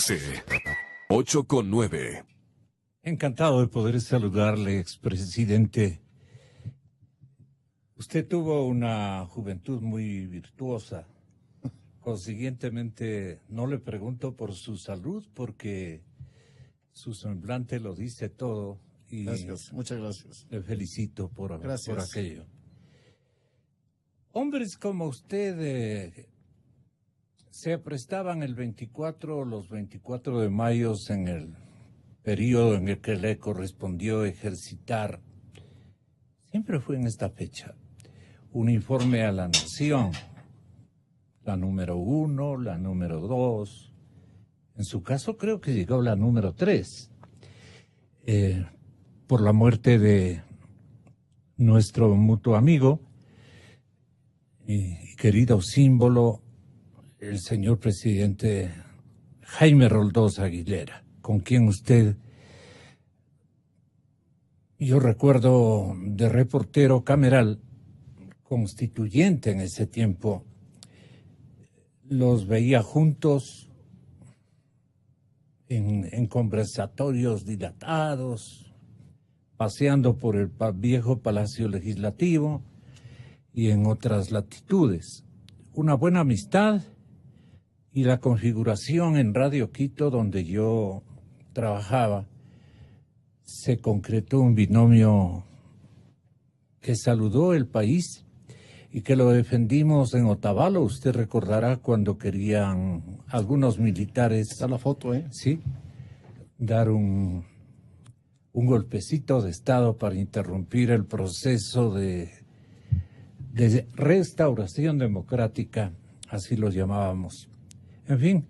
13, 8:9. Encantado de poder saludarle, expresidente. Usted tuvo una juventud muy virtuosa. Consiguientemente, no le pregunto por su salud porque su semblante lo dice todo. Y gracias, muchas gracias. Le felicito por aquello. Hombres como usted se prestaban los 24 de mayo en el periodo en el que le correspondió ejercitar. Siempre fue en esta fecha. Un informe a la nación. La número 1, la número 2. En su caso creo que llegó la número 3. Por la muerte de nuestro mutuo amigo y querido símbolo, el señor presidente Jaime Roldós Aguilera, con quien usted, yo recuerdo de reportero cameral, constituyente en ese tiempo, los veía juntos en conversatorios dilatados, paseando por el viejo Palacio Legislativo y en otras latitudes. Una buena amistad y la configuración en Radio Quito, donde yo trabajaba, se concretó un binomio que saludó el país y que lo defendimos en Otavalo. Usted recordará cuando querían algunos militares... Está la foto, ¿eh? Sí, dar un golpecito de Estado para interrumpir el proceso de restauración democrática, así lo llamábamos. En fin,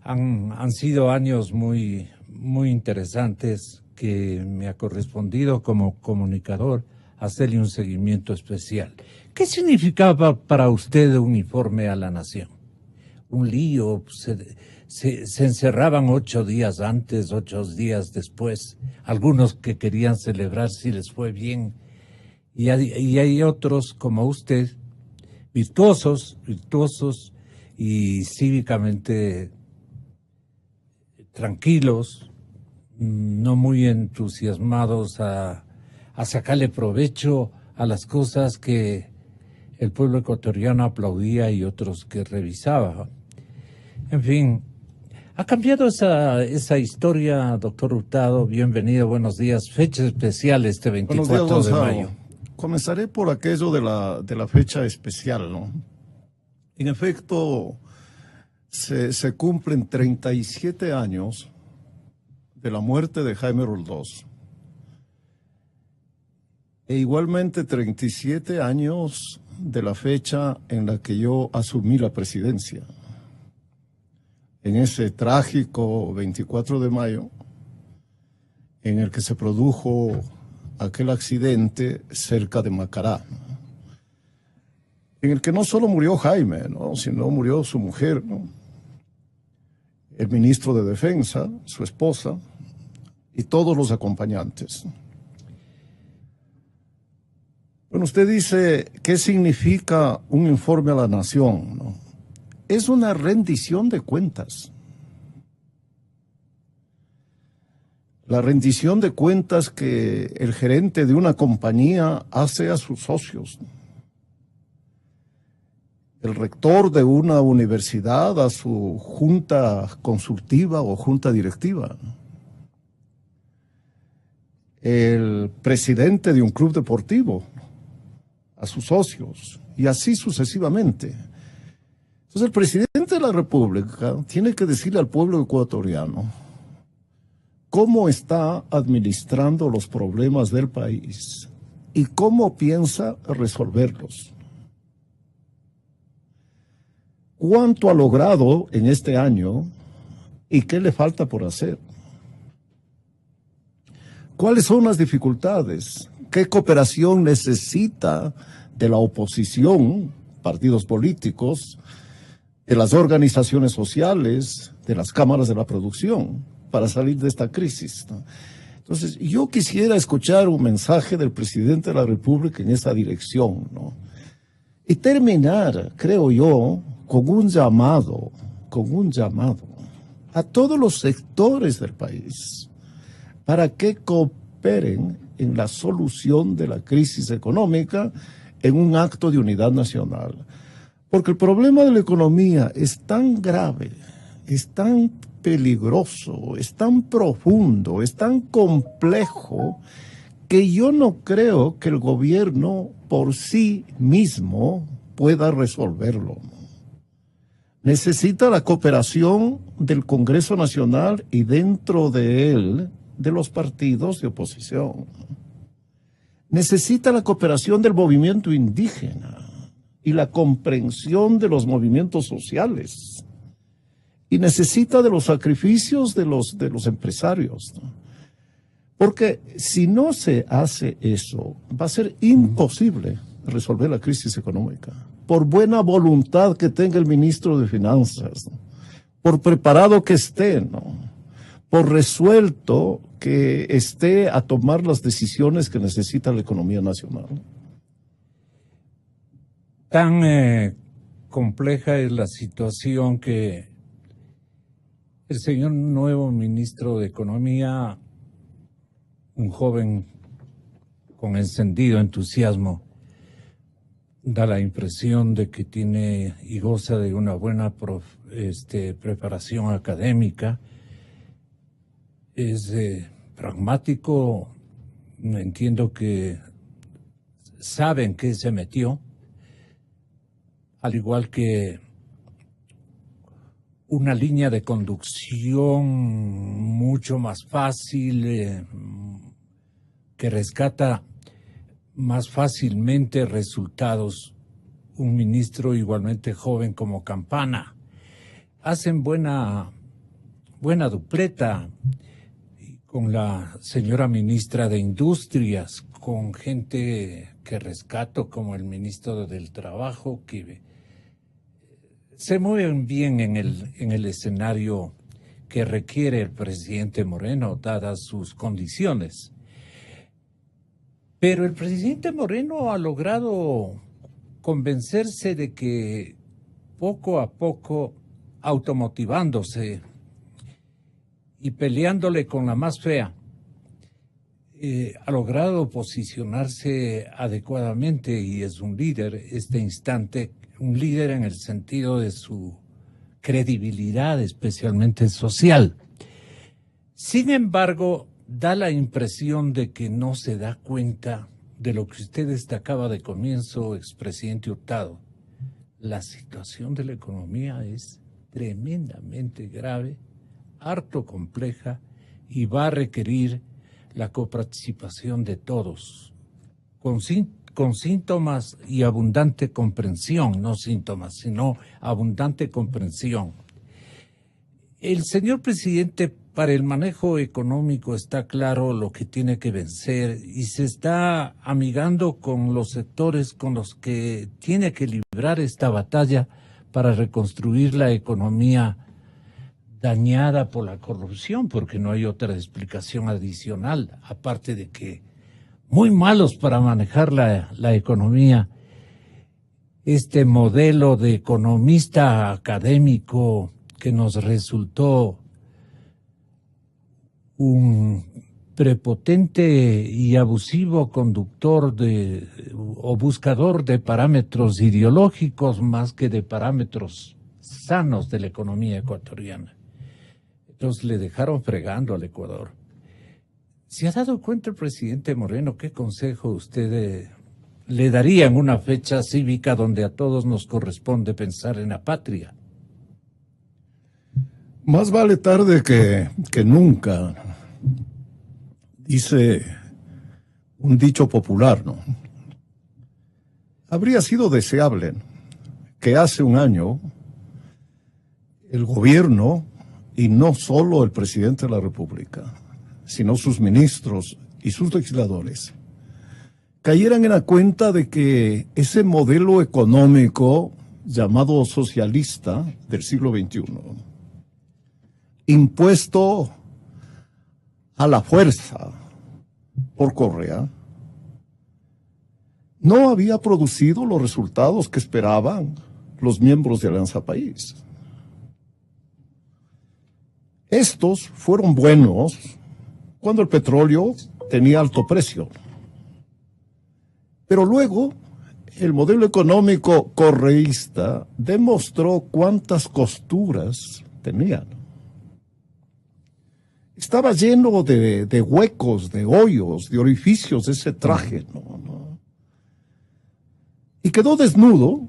han sido años muy, muy interesantes que me ha correspondido como comunicador hacerle un seguimiento especial. ¿Qué significaba para usted un informe a la nación? Un lío, se encerraban 8 días antes, 8 días después, algunos que querían celebrar si les fue bien, y hay otros como usted, virtuosos y cívicamente tranquilos, no muy entusiasmados a sacarle provecho a las cosas que el pueblo ecuatoriano aplaudía y otros que revisaba. En fin, ha cambiado esa historia, doctor Hurtado. Bienvenido, buenos días. Fecha especial este 24 de mayo. Comenzaré por aquello de la fecha especial, ¿no? En efecto, se cumplen 37 años de la muerte de Jaime Roldós. E igualmente 37 años de la fecha en la que yo asumí la presidencia. En ese trágico 24 de mayo, en el que se produjo aquel accidente cerca de Macará, en el que no solo murió Jaime, ¿no?, sino murió su mujer, ¿no?, el ministro de Defensa, su esposa y todos los acompañantes. Bueno, usted dice, ¿qué significa un informe a la nación?, ¿no? Es una rendición de cuentas. La rendición de cuentas que el gerente de una compañía hace a sus socios. El rector de una universidad a su junta consultiva o junta directiva. El presidente de un club deportivo a sus socios, y así sucesivamente. Entonces el presidente de la República tiene que decirle al pueblo ecuatoriano cómo está administrando los problemas del país y cómo piensa resolverlos. ¿Cuánto ha logrado en este año y qué le falta por hacer? ¿Cuáles son las dificultades? ¿Qué cooperación necesita de la oposición, partidos políticos, de las organizaciones sociales, de las cámaras de la producción, para salir de esta crisis, ¿no? Entonces, yo quisiera escuchar un mensaje del presidente de la República en esa dirección, ¿no? Y terminar, creo yo, con un llamado a todos los sectores del país para que cooperen en la solución de la crisis económica en un acto de unidad nacional. Porque el problema de la economía es tan grave, es tan peligroso, es tan profundo, es tan complejo, que yo no creo que el gobierno por sí mismo pueda resolverlo. Necesita la cooperación del Congreso Nacional y dentro de él, de los partidos de oposición. Necesita la cooperación del movimiento indígena y la comprensión de los movimientos sociales. Y necesita de los sacrificios de los empresarios, ¿no? Porque si no se hace eso, va a ser imposible resolver la crisis económica. Por buena voluntad que tenga el ministro de Finanzas, ¿no? Por preparado que esté, ¿no? Por resuelto que esté a tomar las decisiones que necesita la economía nacional. Tan compleja es la situación que el señor nuevo ministro de Economía, un joven con encendido entusiasmo, da la impresión de que tiene y goza de una buena preparación académica. Es pragmático, entiendo que sabe en qué se metió, al igual que una línea de conducción mucho más fácil, que rescata más fácilmente resultados. Un ministro igualmente joven como Campana. Hacen buena dupleta con la señora ministra de Industrias, con gente que rescato como el ministro del Trabajo, que se mueven bien en el escenario que requiere el presidente Moreno, dadas sus condiciones. Pero el presidente Moreno ha logrado convencerse de que poco a poco, automotivándose y peleándole con la más fea, ha logrado posicionarse adecuadamente y es un líder este instante, un líder en el sentido de su credibilidad, especialmente social. Sin embargo, da la impresión de que no se da cuenta de lo que usted destacaba de comienzo, expresidente Hurtado. La situación de la economía es tremendamente grave, harto compleja y va a requerir la coparticipación de todos, con síntomas y abundante comprensión, no síntomas, sino abundante comprensión. El señor presidente, para el manejo económico está claro lo que tiene que vencer y se está amigando con los sectores con los que tiene que librar esta batalla para reconstruir la economía dañada por la corrupción, porque no hay otra explicación adicional, aparte de que muy malos para manejar la economía. Este modelo de economista académico que nos resultó un prepotente y abusivo conductor o buscador de parámetros ideológicos más que de parámetros sanos de la economía ecuatoriana. Entonces le dejaron fregando al Ecuador. ¿Se ha dado cuenta el presidente Moreno qué consejo usted le daría en una fecha cívica donde a todos nos corresponde pensar en la patria? Más vale tarde que nunca, dice un dicho popular, ¿no? Habría sido deseable que hace un año el gobierno, y no solo el presidente de la República, sino sus ministros y sus legisladores, cayeran en la cuenta de que ese modelo económico llamado socialista del siglo XXI, impuesto a la fuerza por Correa, no había producido los resultados que esperaban los miembros de Alianza País. Estos fueron buenos cuando el petróleo tenía alto precio. Pero luego el modelo económico correísta demostró cuántas costuras tenían. Estaba lleno de huecos, de hoyos, de orificios ese traje, ¿no? Y quedó desnudo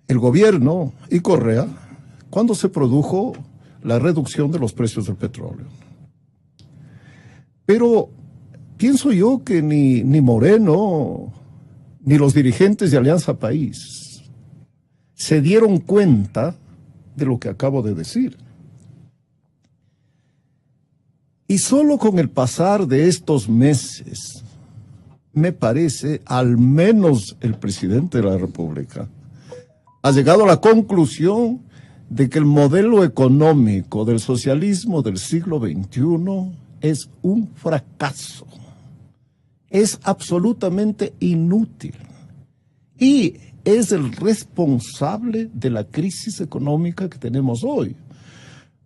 el gobierno y Correa cuando se produjo la reducción de los precios del petróleo. Pero pienso yo que ni Moreno ni los dirigentes de Alianza País se dieron cuenta de lo que acabo de decir. Y solo con el pasar de estos meses, me parece, al menos el presidente de la República ha llegado a la conclusión de que el modelo económico del socialismo del siglo XXI es un fracaso. Es absolutamente inútil y es el responsable de la crisis económica que tenemos hoy.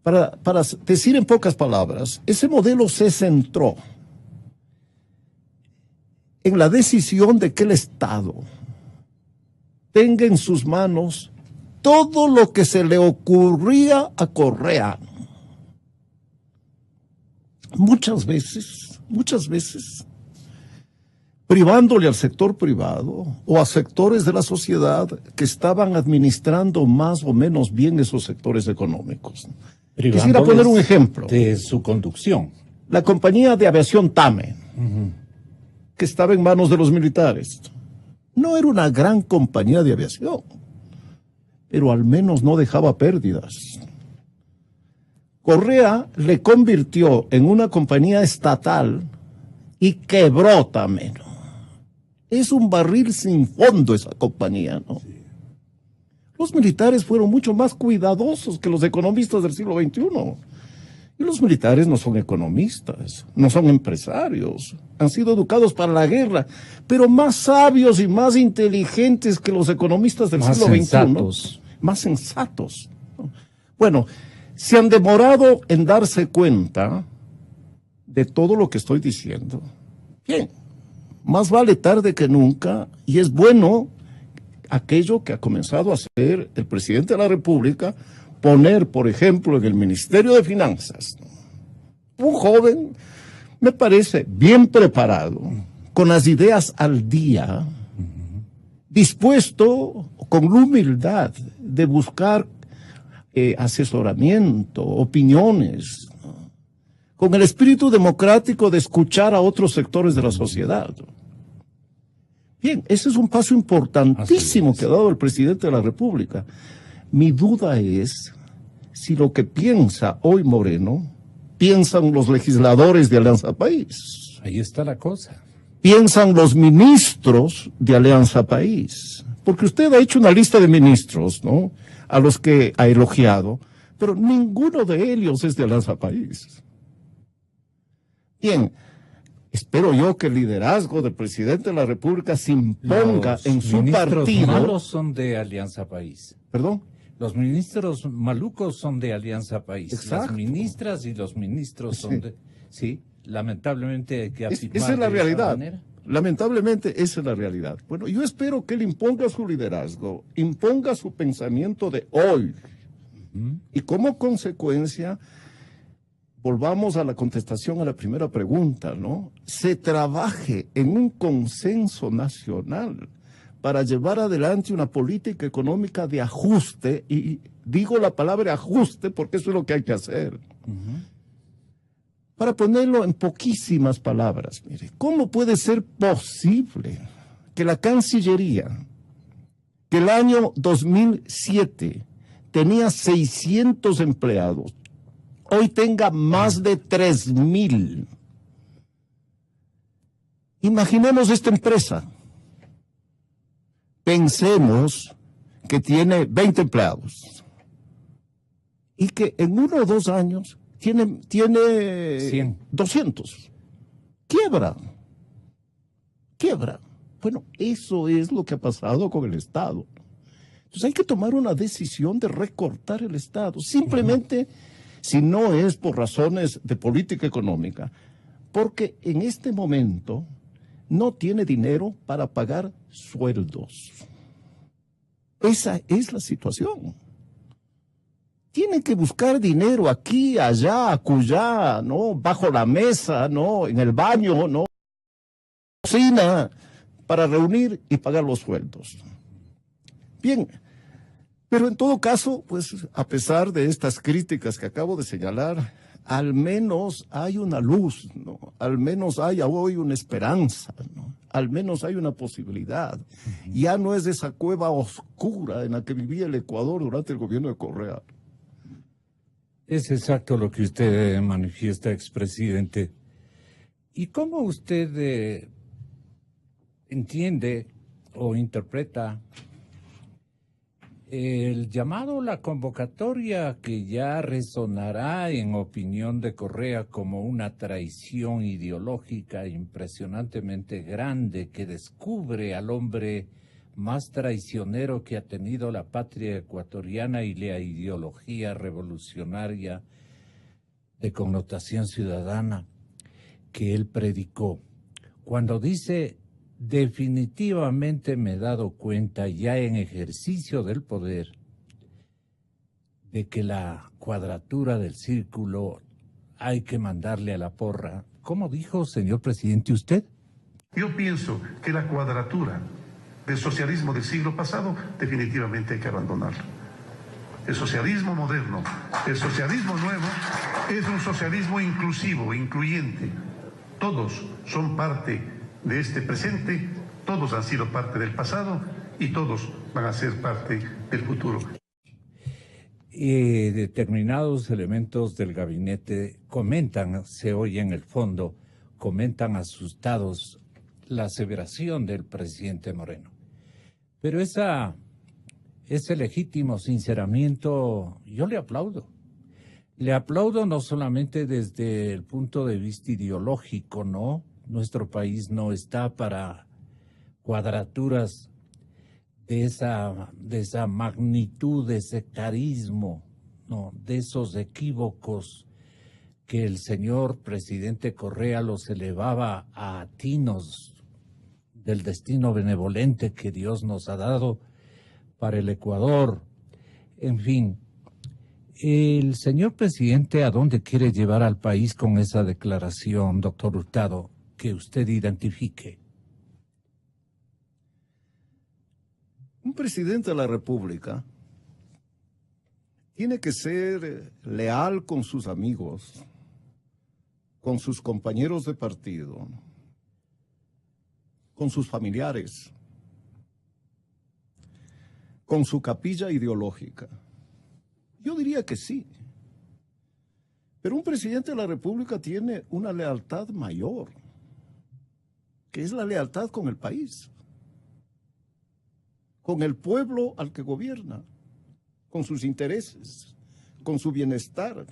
Para decir en pocas palabras, ese modelo se centró en la decisión de que el Estado tenga en sus manos todo lo que se le ocurría a Correa. Muchas veces, privándole al sector privado o a sectores de la sociedad que estaban administrando más o menos bien esos sectores económicos. Quisiera poner un ejemplo. De su conducción. La compañía de aviación TAME, que estaba en manos de los militares, no era una gran compañía de aviación, pero al menos no dejaba pérdidas. Correa le convirtió en una compañía estatal y quebró TAME, ¿no? Es un barril sin fondo esa compañía, ¿no? Sí. Los militares fueron mucho más cuidadosos que los economistas del siglo XXI. Y los militares no son economistas, no son empresarios, han sido educados para la guerra, pero más sabios y más inteligentes que los economistas del siglo XXI. Más sensatos. Bueno, se han demorado en darse cuenta de todo lo que estoy diciendo. Bien, más vale tarde que nunca, y es bueno aquello que ha comenzado a hacer el presidente de la República, poner, por ejemplo, en el Ministerio de Finanzas, un joven, me parece, bien preparado, con las ideas al día, dispuesto, con la humildad de buscar asesoramiento, opiniones, ¿no? Con el espíritu democrático de escuchar a otros sectores de la sociedad. Bien, ese es un paso importantísimo que ha dado el presidente de la República. Mi duda es si lo que piensa hoy Moreno, piensan los legisladores de Alianza País. Ahí está la cosa. Piensan los ministros de Alianza País. Porque usted ha hecho una lista de ministros, ¿no?, a los que ha elogiado, pero ninguno de ellos es de Alianza País. Bien, espero yo que el liderazgo del presidente de la República se imponga en su partido. Los ministros malos son de Alianza País. ¿Perdón? Los ministros malucos son de Alianza País. Exacto. Las ministras y los ministros son de... Sí, lamentablemente hay que afirmar esa es la realidad. Manera. Lamentablemente esa es la realidad. Bueno, yo espero que él imponga su liderazgo, imponga su pensamiento de hoy. Y como consecuencia, volvamos a la contestación a la primera pregunta, ¿no? Se trabaje en un consenso nacional para llevar adelante una política económica de ajuste, y digo la palabra ajuste porque eso es lo que hay que hacer. Para ponerlo en poquísimas palabras, mire, ¿cómo puede ser posible que la Cancillería, que el año 2007 tenía 600 empleados, hoy tenga más de 3,000? Imaginemos esta empresa. Pensemos que tiene 20 empleados y que en 1 o 2 años tiene 100. 200. Quiebra. Bueno, eso es lo que ha pasado con el Estado. Entonces hay que tomar una decisión de recortar el Estado. Simplemente si no es por razones de política económica, porque en este momento no tiene dinero para pagar sueldos. Esa es la situación. Tienen que buscar dinero aquí, allá, acullá, ¿no? Bajo la mesa, ¿no? En el baño, ¿no? Cocina, para reunir y pagar los sueldos. Bien, pero en todo caso, pues a pesar de estas críticas que acabo de señalar, al menos hay una luz, ¿no? Al menos hay hoy una esperanza, ¿no? Al menos hay una posibilidad. Ya no es esa cueva oscura en la que vivía el Ecuador durante el gobierno de Correa. Es exacto lo que usted manifiesta, expresidente. ¿Y cómo usted entiende o interpreta el llamado, la convocatoria que ya resonará en opinión de Correa como una traición ideológica impresionantemente grande que descubre al hombre más traicionero que ha tenido la patria ecuatoriana y la ideología revolucionaria de connotación ciudadana que él predicó? Cuando dice: definitivamente me he dado cuenta ya en ejercicio del poder de que la cuadratura del círculo hay que mandarle a la porra. ¿Cómo dijo, señor presidente, usted? Yo pienso que la cuadratura del socialismo del siglo pasado definitivamente hay que abandonarla. El socialismo moderno, el socialismo nuevo, es un socialismo inclusivo, incluyente. Todos son parte de este presente, todos han sido parte del pasado y todos van a ser parte del futuro. Determinados elementos del gabinete comentan, se oye en el fondo, comentan asustados la aseveración del presidente Moreno. Pero ese legítimo sinceramiento yo le aplaudo. Le aplaudo no solamente desde el punto de vista ideológico, ¿no? Nuestro país no está para cuadraturas de esa magnitud, de ese carisma, ¿no? De esos equívocos que el señor presidente Correa los elevaba a tinos del destino benevolente que Dios nos ha dado para el Ecuador. En fin, el señor presidente, ¿a dónde quiere llevar al país con esa declaración, doctor Hurtado, que usted identifique? Un presidente de la República tiene que ser leal con sus amigos, con sus compañeros de partido, con sus familiares, con su capilla ideológica. Yo diría que sí. Pero un presidente de la República tiene una lealtad mayor, que es la lealtad con el país, con el pueblo al que gobierna, con sus intereses, con su bienestar,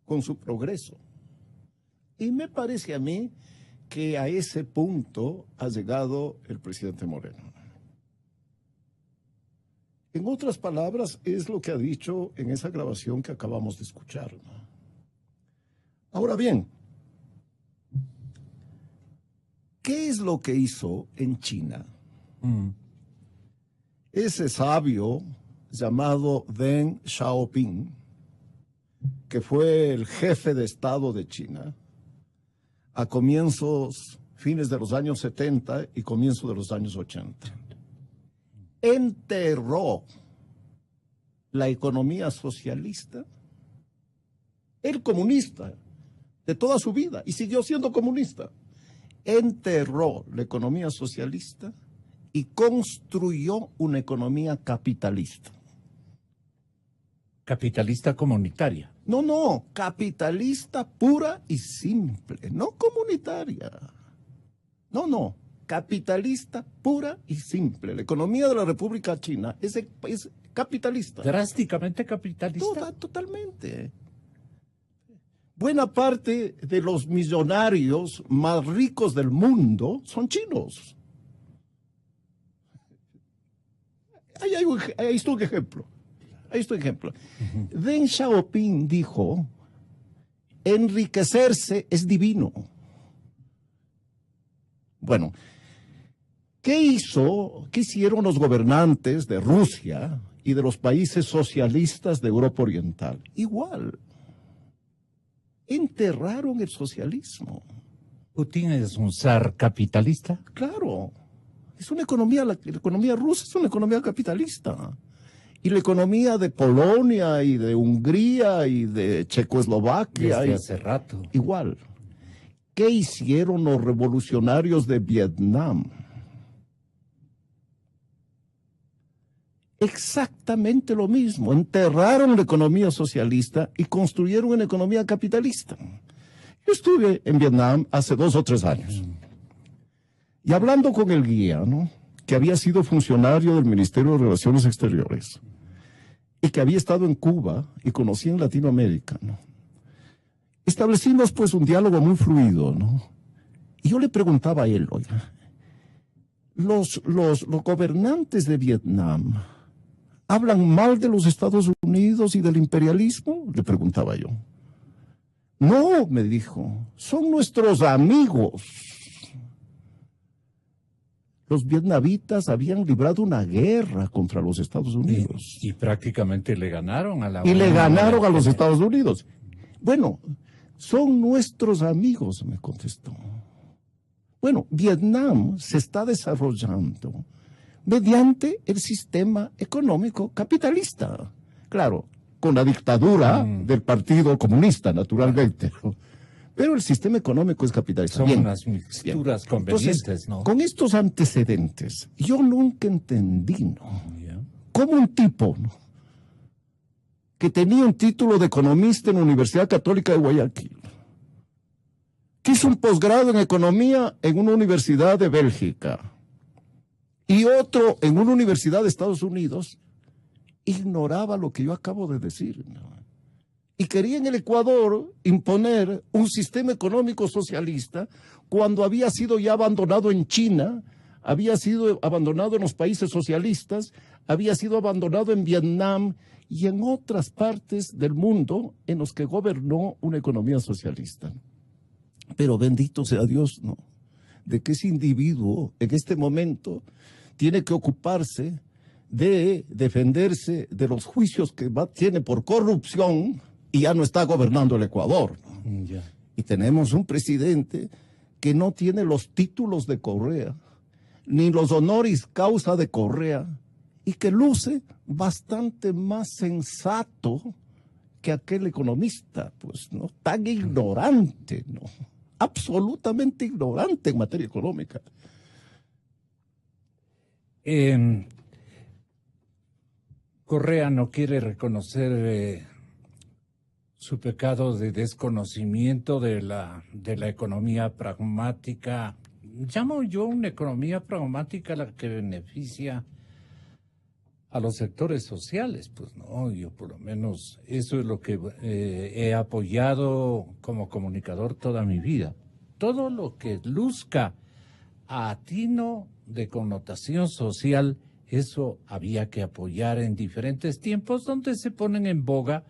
con su progreso. Y me parece a mí que a ese punto ha llegado el presidente Moreno. En otras palabras, es lo que ha dicho en esa grabación que acabamos de escuchar, ¿no? Ahora bien, ¿qué es lo que hizo en China? Ese sabio llamado Deng Xiaoping, que fue el jefe de Estado de China a fines de los años 70 y comienzo de los años 80. Enterró la economía socialista, el comunista, de toda su vida, y siguió siendo comunista. Enterró la economía socialista y construyó una economía capitalista. Capitalista comunitaria. No, capitalista pura y simple, no comunitaria. No, capitalista pura y simple. La economía de la República China es capitalista. Drásticamente capitalista. Totalmente. Buena parte de los millonarios más ricos del mundo son chinos. Ahí está un ejemplo. Ahí está ejemplo. Deng Xiaoping dijo, enriquecerse es divino. Bueno, ¿qué hicieron los gobernantes de Rusia y de los países socialistas de Europa Oriental? Igual. Enterraron el socialismo. Putin es un zar capitalista. Claro. Es una economía, la economía rusa es una economía capitalista. Y la economía de Polonia y de Hungría y de Checoslovaquia. Desde hace rato. Igual. ¿Qué hicieron los revolucionarios de Vietnam? Exactamente lo mismo. Enterraron la economía socialista y construyeron una economía capitalista. Yo estuve en Vietnam hace 2 o 3 años. Y hablando con el guía, ¿no?, que había sido funcionario del Ministerio de Relaciones Exteriores y que había estado en Cuba y conocía en Latinoamérica, ¿no?, establecimos pues un diálogo muy fluido, ¿no? Y yo le preguntaba a él, oiga, los gobernantes de Vietnam hablan mal de los Estados Unidos y del imperialismo, le preguntaba yo. No, me dijo, son nuestros amigos. Los vietnamitas habían librado una guerra contra los Estados Unidos. Y prácticamente le ganaron a la Y le Unión ganaron a los Americana. Estados Unidos. Bueno, son nuestros amigos, me contestó. Bueno, Vietnam se está desarrollando mediante el sistema económico capitalista. Claro, con la dictadura del Partido Comunista, naturalmente. Pero el sistema económico es capitalista. Son Bien, unas mixturas bien. convenientes, Entonces, ¿no? con estos antecedentes, yo nunca entendí, ¿no?, Ya. cómo un tipo, ¿no?, que tenía un título de economista en la Universidad Católica de Guayaquil, que hizo un posgrado en economía en una universidad de Bélgica y otro en una universidad de Estados Unidos, ignoraba lo que yo acabo de decir, ¿no?, y quería en el Ecuador imponer un sistema económico socialista cuando había sido ya abandonado en China, había sido abandonado en los países socialistas, había sido abandonado en Vietnam y en otras partes del mundo en los que gobernó una economía socialista. Pero bendito sea Dios, ¿no?, de que ese individuo en este momento tiene que ocuparse de defenderse de los juicios que tiene por corrupción y ya no está gobernando el Ecuador, ¿no? Ya. Y tenemos un presidente que no tiene los títulos de Correa, ni los honoris causa de Correa, y que luce bastante más sensato que aquel economista, pues, ¿no?, tan ignorante, ¿no?, absolutamente ignorante en materia económica. Correa no quiere reconocer su pecado de desconocimiento de la economía pragmática. Llamo yo una economía pragmática la que beneficia a los sectores sociales, pues no, yo por lo menos eso es lo que he apoyado como comunicador toda mi vida. Todo lo que luzca a atino de connotación social, eso había que apoyar en diferentes tiempos donde se ponen en boga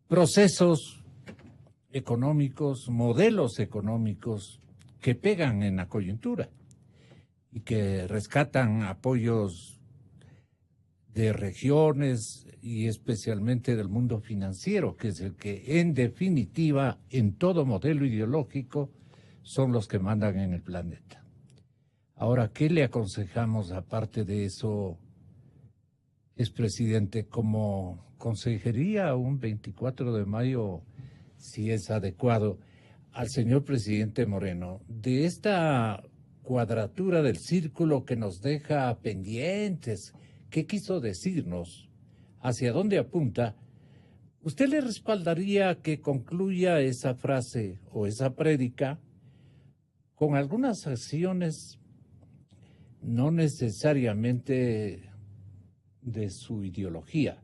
procesos económicos, modelos económicos que pegan en la coyuntura y que rescatan apoyos de regiones y especialmente del mundo financiero, que es el que en definitiva en todo modelo ideológico son los que mandan en el planeta. Ahora, ¿qué le aconsejamos aparte de eso, expresidente, como consejería un 24 de mayo, si es adecuado, al señor presidente Moreno, de esta cuadratura del círculo que nos deja pendientes? ¿Qué quiso decirnos? ¿Hacia dónde apunta? ¿Usted le respaldaría que concluya esa frase o esa prédica con algunas acciones no necesariamente de su ideología?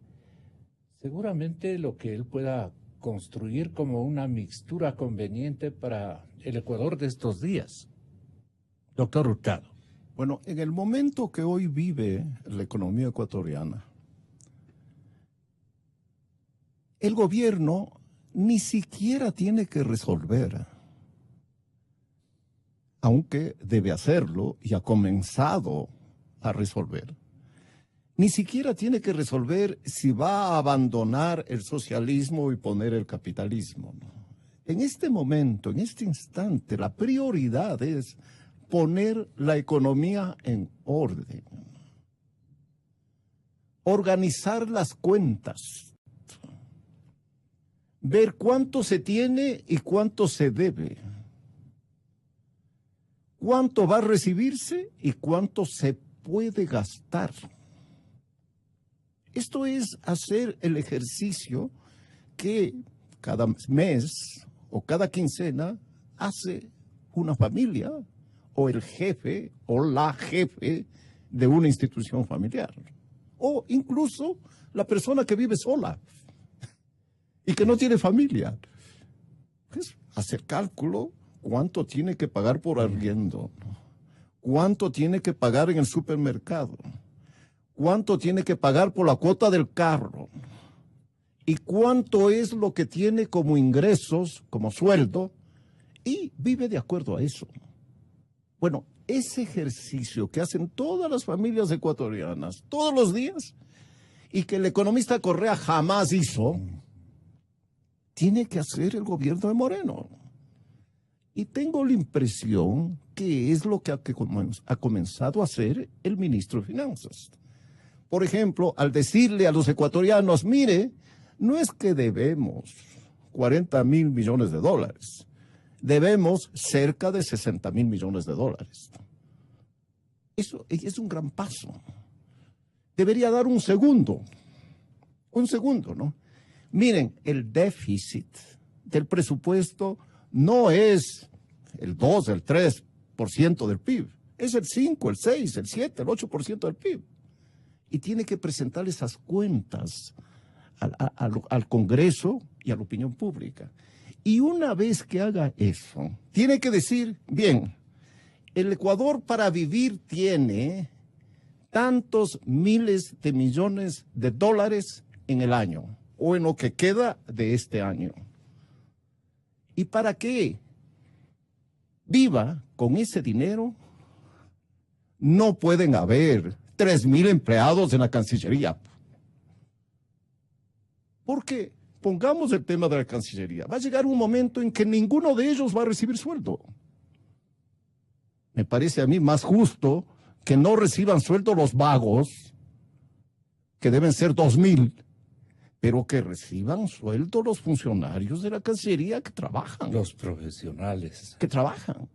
Seguramente lo que él pueda construir como una mixtura conveniente para el Ecuador de estos días. Doctor Hurtado. Bueno, en el momento que hoy vive la economía ecuatoriana, el gobierno ni siquiera tiene que resolver, aunque debe hacerlo y ha comenzado a resolver. Ni siquiera tiene que resolver si va a abandonar el socialismo y poner el capitalismo, ¿no? En este momento, en este instante, la prioridad es poner la economía en orden, organizar las cuentas, ver cuánto se tiene y cuánto se debe, cuánto va a recibirse y cuánto se puede gastar. Esto es hacer el ejercicio que cada mes o cada quincena hace una familia o el jefe o la jefe de una institución familiar. O incluso la persona que vive sola y que no tiene familia. Pues hacer cálculo, cuánto tiene que pagar por arriendo, cuánto tiene que pagar en el supermercado, cuánto tiene que pagar por la cuota del carro y cuánto es lo que tiene como ingresos, como sueldo, y vive de acuerdo a eso. Bueno, ese ejercicio que hacen todas las familias ecuatorianas todos los días y que el economista Correa jamás hizo, tiene que hacer el gobierno de Moreno. Y tengo la impresión que es lo que ha comenzado a hacer el ministro de Finanzas. Por ejemplo, al decirle a los ecuatorianos, mire, no es que debemos 40.000 millones de dólares, debemos cerca de 60.000 millones de dólares. Eso es un gran paso. Debería dar un segundo, ¿no? Miren, el déficit del presupuesto no es el 2, el 3% del PIB, es el 5, el 6, el 7, el 8% del PIB. Y tiene que presentar esas cuentas al Congreso y a la opinión pública. Y una vez que haga eso, tiene que decir, bien, el Ecuador para vivir tiene tantos miles de millones de dólares en el año, o en lo que queda de este año. ¿Y para qué viva con ese dinero? No pueden haber 3.000 empleados en la Cancillería. Porque, pongamos el tema de la Cancillería, va a llegar un momento en que ninguno de ellos va a recibir sueldo. Me parece a mí más justo que no reciban sueldo los vagos, que deben ser 2.000, pero que reciban sueldo los funcionarios de la Cancillería que trabajan. Los profesionales. Que trabajan.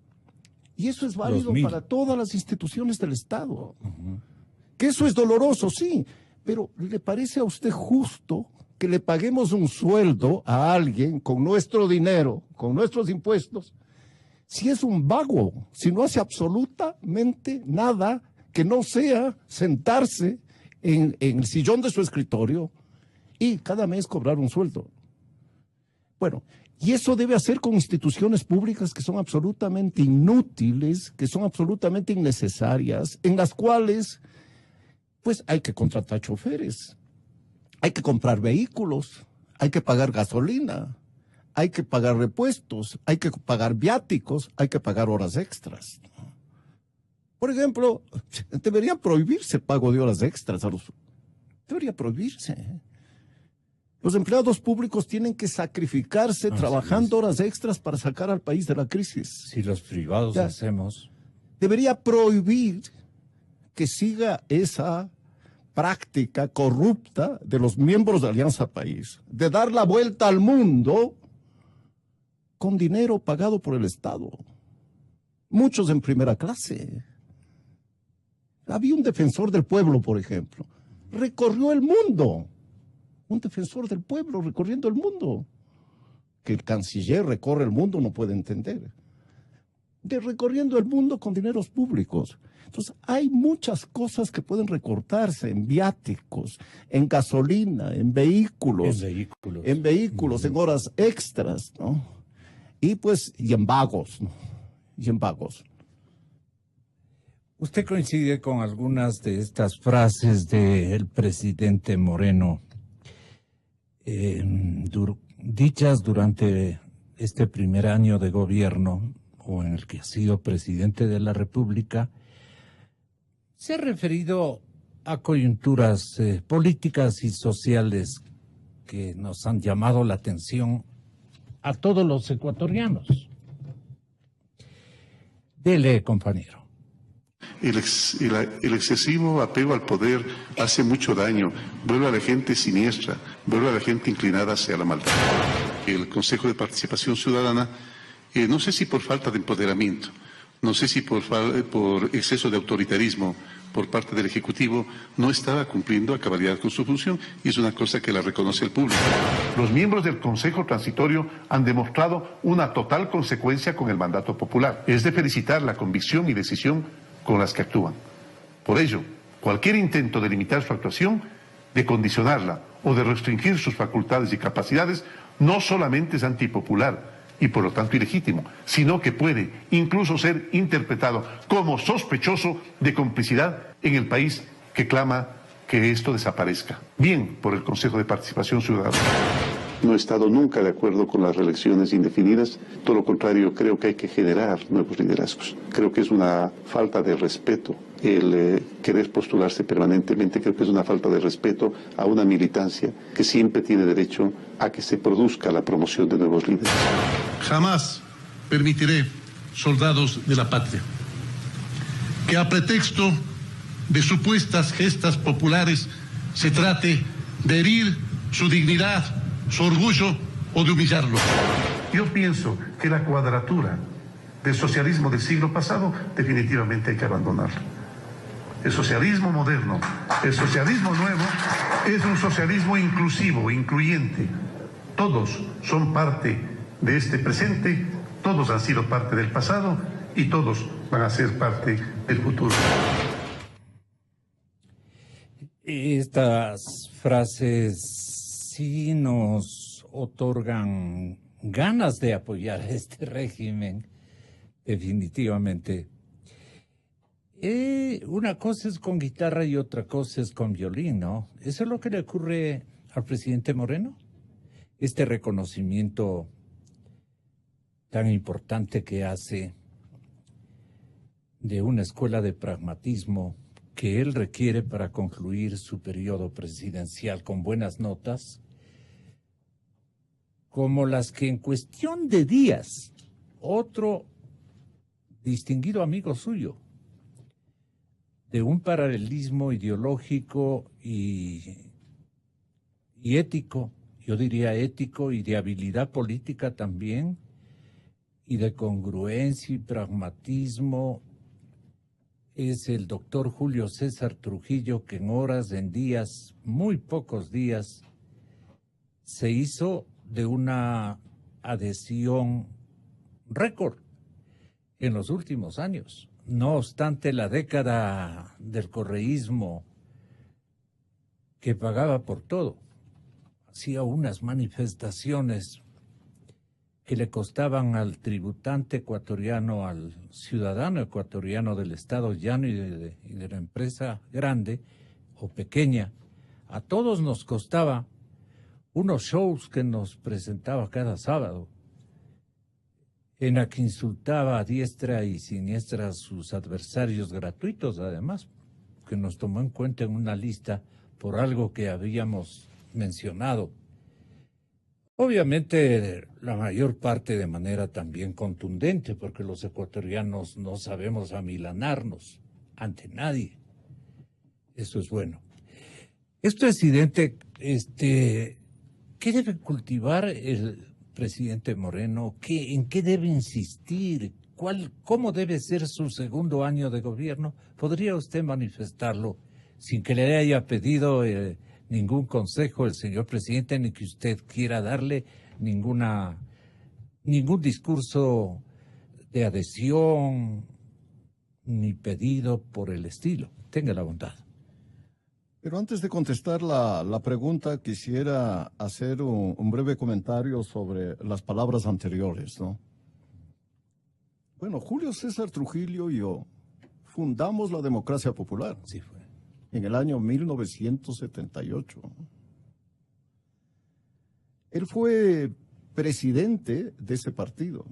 Y eso es válido para todas las instituciones del Estado. Que eso es doloroso, sí, pero ¿le parece a usted justo que le paguemos un sueldo a alguien con nuestro dinero, con nuestros impuestos, si es un vago, si no hace absolutamente nada que no sea sentarse en el sillón de su escritorio y cada mes cobrar un sueldo? Bueno, y eso debe hacer con instituciones públicas que son absolutamente inútiles, que son absolutamente innecesarias, en las cuales pues hay que contratar choferes, hay que comprar vehículos, hay que pagar gasolina, hay que pagar repuestos, hay que pagar viáticos, hay que pagar horas extras. Por ejemplo, debería prohibirse el pago de horas extras debería prohibirse. Los empleados públicos tienen que sacrificarse trabajando horas extras para sacar al país de la crisis. Si los privados hacemos. Debería prohibir que siga esa práctica corrupta de los miembros de Alianza País, de dar la vuelta al mundo con dinero pagado por el Estado. Muchos en primera clase. Había un defensor del pueblo, por ejemplo. Recorrió el mundo. Un defensor del pueblo recorriendo el mundo. Que el canciller recorre el mundo no puede entender. Recorriendo el mundo con dineros públicos. Entonces, hay muchas cosas que pueden recortarse en viáticos, en gasolina, en vehículos. En horas extras, ¿no? Y pues, y en vagos, ¿no? Y en vagos. ¿Usted coincide con algunas de estas frases del presidente Moreno? dichas durante este primer año de gobierno, o en el que ha sido presidente de la República, se ha referido a coyunturas políticas y sociales que nos han llamado la atención a todos los ecuatorianos. Dele, compañero. El excesivo apego al poder hace mucho daño, vuelve a la gente siniestra, vuelve a la gente inclinada hacia la maldad. El Consejo de Participación Ciudadana, no sé si por falta de empoderamiento, no sé si por exceso de autoritarismo por parte del Ejecutivo, no estaba cumpliendo a cabalidad con su función, y es una cosa que la reconoce el público. Los miembros del Consejo Transitorio han demostrado una total consecuencia con el mandato popular. Es de felicitar la convicción y decisión con las que actúan. Por ello, cualquier intento de limitar su actuación, de condicionarla o de restringir sus facultades y capacidades, no solamente es antipopular y por lo tanto ilegítimo, sino que puede incluso ser interpretado como sospechoso de complicidad en el país que clama que esto desaparezca. Bien por el Consejo de Participación Ciudadana. No he estado nunca de acuerdo con las reelecciones indefinidas, todo lo contrario, creo que hay que generar nuevos liderazgos. Creo que es una falta de respeto el querer postularse permanentemente, creo que es una falta de respeto a una militancia que siempre tiene derecho a que se produzca la promoción de nuevos líderes. Jamás permitiré, soldados de la patria, que a pretexto de supuestas gestas populares se trate de herir su dignidad, su orgullo o de humillarlo. Yo pienso que la cuadratura del socialismo del siglo pasado definitivamente hay que abandonarla. El socialismo moderno, el socialismo nuevo, es un socialismo inclusivo, incluyente. Todos son parte de este presente, todos han sido parte del pasado y todos van a ser parte del futuro. Estas frases sí nos otorgan ganas de apoyar este régimen, definitivamente. Una cosa es con guitarra y otra cosa es con violín, ¿no? Eso es lo que le ocurre al presidente Moreno. Este reconocimiento tan importante que hace de una escuela de pragmatismo que él requiere para concluir su periodo presidencial con buenas notas, como las que en cuestión de días otro distinguido amigo suyo, de un paralelismo ideológico y ético, yo diría ético y de habilidad política también, y de congruencia y pragmatismo, es el doctor Julio César Trujillo, que en horas, en días, muy pocos días, se hizo de una adhesión récord en los últimos años. No obstante, la década del correísmo, que pagaba por todo, hacía unas manifestaciones que le costaban al tributante ecuatoriano, al ciudadano ecuatoriano del Estado llano y de la empresa grande o pequeña, a todos nos costaba unos shows que nos presentaba cada sábado, en la que insultaba a diestra y siniestra a sus adversarios gratuitos, además, que nos tomó en cuenta en una lista por algo que habíamos mencionado. Obviamente, la mayor parte de manera también contundente, porque los ecuatorianos no sabemos amilanarnos ante nadie. Eso es bueno. Presidente, ¿qué debe cultivar el presidente Moreno? ¿En qué debe insistir? ¿Cómo debe ser su segundo año de gobierno? ¿Podría usted manifestarlo sin que le haya pedido ningún consejo el señor presidente, ni que usted quiera darle ningún discurso de adhesión, ni pedido por el estilo? Tenga la bondad. Pero antes de contestar la pregunta, quisiera hacer un breve comentario sobre las palabras anteriores, ¿no? Bueno, Julio César Trujillo y yo fundamos la democracia popular. Sí fue. En el año 1978. Él fue presidente de ese partido,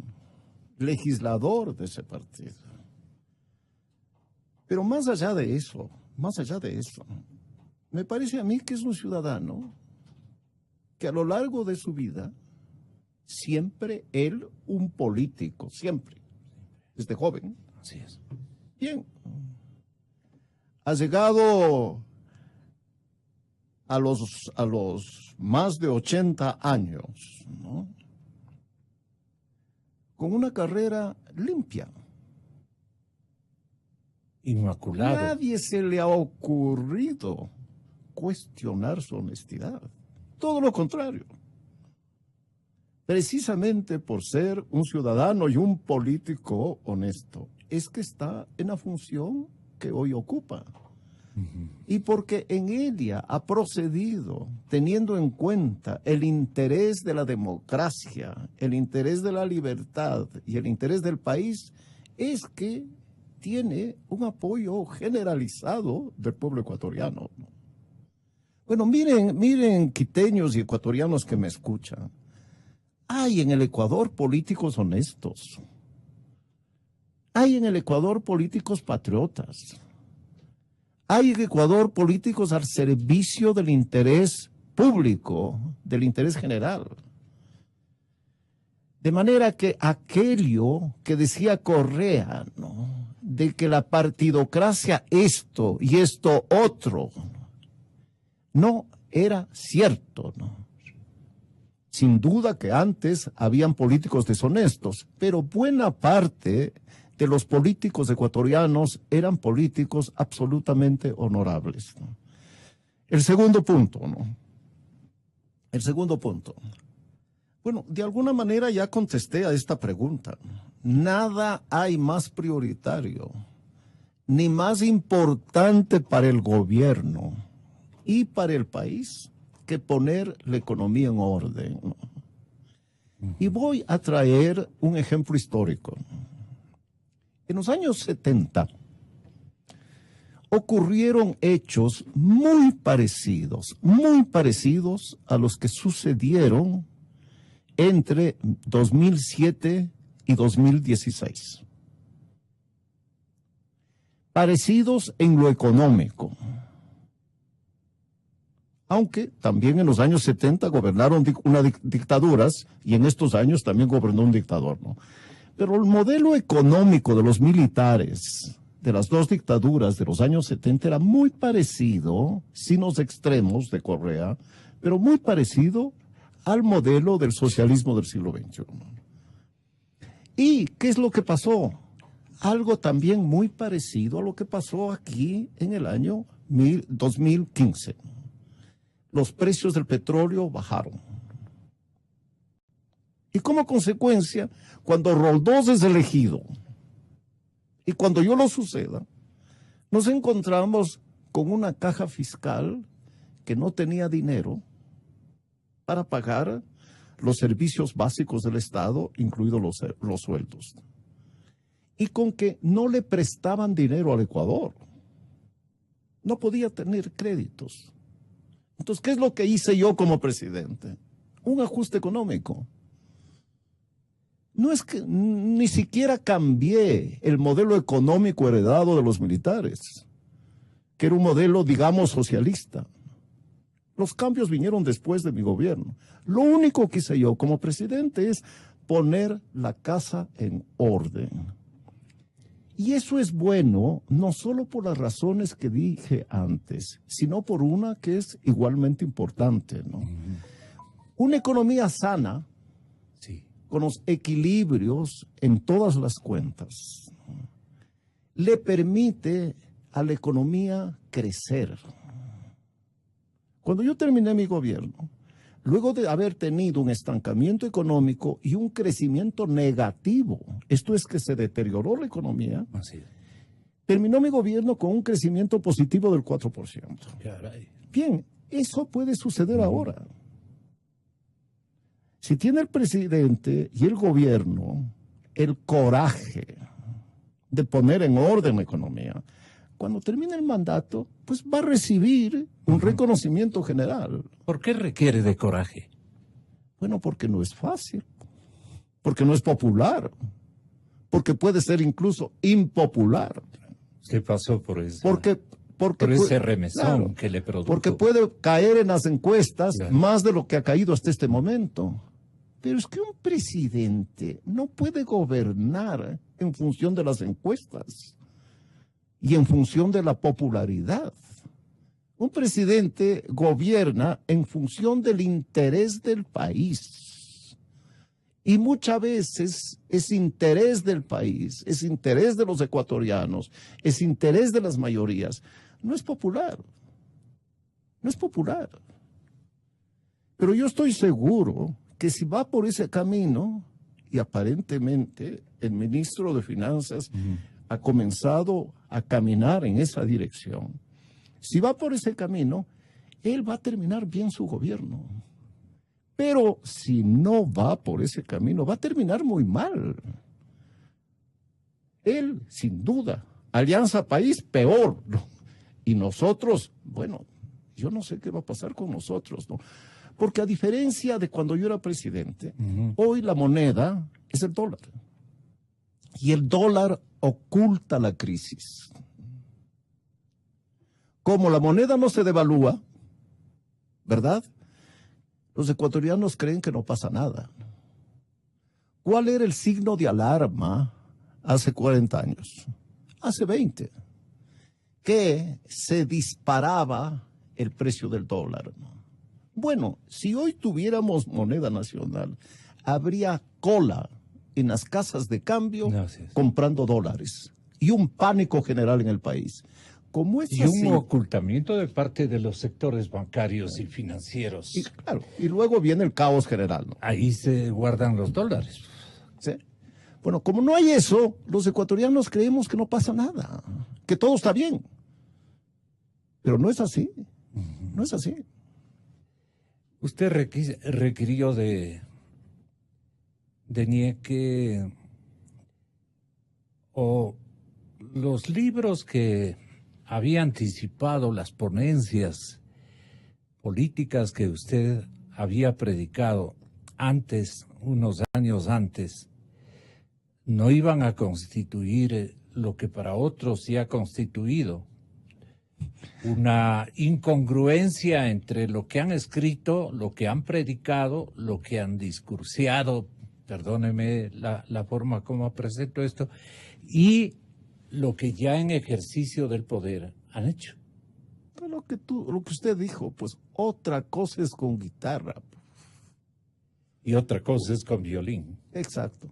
legislador de ese partido. Pero más allá de eso, me parece a mí que es un ciudadano que a lo largo de su vida, siempre él un político, siempre, desde joven. Así es. Bien, ha llegado a los más de 80 años, ¿no? Con una carrera limpia. Inmaculado. Nadie se le ha ocurrido cuestionar su honestidad. Todo lo contrario. Precisamente por ser un ciudadano y un político honesto, es que está en la función que hoy ocupa. Y porque en ella ha procedido teniendo en cuenta el interés de la democracia, el interés de la libertad y el interés del país, es que tiene un apoyo generalizado del pueblo ecuatoriano. Bueno, miren, quiteños y ecuatorianos que me escuchan. Hay en el Ecuador políticos honestos. Hay en el Ecuador políticos patriotas. Hay en Ecuador políticos al servicio del interés público, del interés general. De manera que aquello que decía Correa, ¿no?, de que la partidocracia esto y esto otro, no era cierto, ¿no? Sin duda que antes habían políticos deshonestos, pero buena parte de los políticos ecuatorianos eran políticos absolutamente honorables, ¿no? El segundo punto, ¿no? El segundo punto. Bueno, de alguna manera ya contesté a esta pregunta. Nada hay más prioritario, ni más importante para el gobierno y para el país que poner la economía en orden, ¿no? Y voy a traer un ejemplo histórico. En los años 70 ocurrieron hechos muy parecidos a los que sucedieron entre 2007 y 2016. Parecidos en lo económico. Aunque también en los años 70 gobernaron dictaduras y en estos años también gobernó un dictador, ¿no? Pero el modelo económico de los militares de las dos dictaduras de los años 70 era muy parecido, sin los extremos de Correa, pero muy parecido al modelo del socialismo del siglo XXI. ¿Y qué es lo que pasó? Algo también muy parecido a lo que pasó aquí en el año 2015. Los precios del petróleo bajaron. Y como consecuencia, cuando Roldós es elegido y cuando yo lo suceda, nos encontramos con una caja fiscal que no tenía dinero para pagar los servicios básicos del Estado, incluidos los sueldos. Y con que no le prestaban dinero al Ecuador. No podía tener créditos. Entonces, ¿qué es lo que hice yo como presidente? Un ajuste económico. No es que ni siquiera cambié el modelo económico heredado de los militares, que era un modelo, digamos, socialista. Los cambios vinieron después de mi gobierno. Lo único que hice yo como presidente es poner la casa en orden. Y eso es bueno, no solo por las razones que dije antes, sino por una que es igualmente importante, ¿no? Una economía sana, Sí. con los equilibrios en todas las cuentas, ¿no?, le permite a la economía crecer. Cuando yo terminé mi gobierno, luego de haber tenido un estancamiento económico y un crecimiento negativo, esto es que se deterioró la economía, Así es. terminó mi gobierno con un crecimiento positivo del 4%. Caray. Bien, eso puede suceder ahora. Si tiene el presidente y el gobierno el coraje de poner en orden la economía, cuando termine el mandato, pues va a recibir un reconocimiento general. ¿Por qué requiere de coraje? Bueno, porque no es fácil, porque no es popular, porque puede ser incluso impopular. ¿Qué pasó por eso? Porque por ese remesón que le produjo. Porque puede caer en las encuestas Claro. más de lo que ha caído hasta este momento. Pero es que un presidente no puede gobernar en función de las encuestas y en función de la popularidad. Un presidente gobierna en función del interés del país. Y muchas veces es interés del país, es interés de los ecuatorianos, es interés de las mayorías. No es popular. No es popular. Pero yo estoy seguro que si va por ese camino, y aparentemente el ministro de Finanzas ha comenzado a caminar en esa dirección, si va por ese camino, él va a terminar bien su gobierno. Pero si no va por ese camino, va a terminar muy mal. Él, sin duda, Alianza País, peor, ¿no? Y nosotros, bueno, yo no sé qué va a pasar con nosotros, ¿no? Porque a diferencia de cuando yo era presidente, hoy la moneda es el dólar. Y el dólar oculta la crisis. Como la moneda no se devalúa, ¿verdad? Los ecuatorianos creen que no pasa nada. ¿Cuál era el signo de alarma hace 40 años? Hace 20. Que se disparaba el precio del dólar. Bueno, si hoy tuviéramos moneda nacional, habría cola en las casas de cambio comprando dólares y un pánico general en el país. Como es y así, un ocultamiento de parte de los sectores bancarios y financieros. y claro, y luego viene el caos general, ¿no? Ahí se guardan los dólares. ¿Sí? Bueno, como no hay eso, los ecuatorianos creemos que no pasa nada, que todo está bien. Pero no es así. No es así. Usted requirió de Nieque o los libros que había anticipado, las ponencias políticas que usted había predicado antes, unos años antes, no iban a constituir lo que para otros sí ha constituido una incongruencia entre lo que han escrito, lo que han predicado, lo que han discursiado, perdóneme la forma como presento esto, y lo que ya en ejercicio del poder han hecho. Lo que usted dijo, pues otra cosa es con guitarra. Y otra cosa es con violín. Exacto.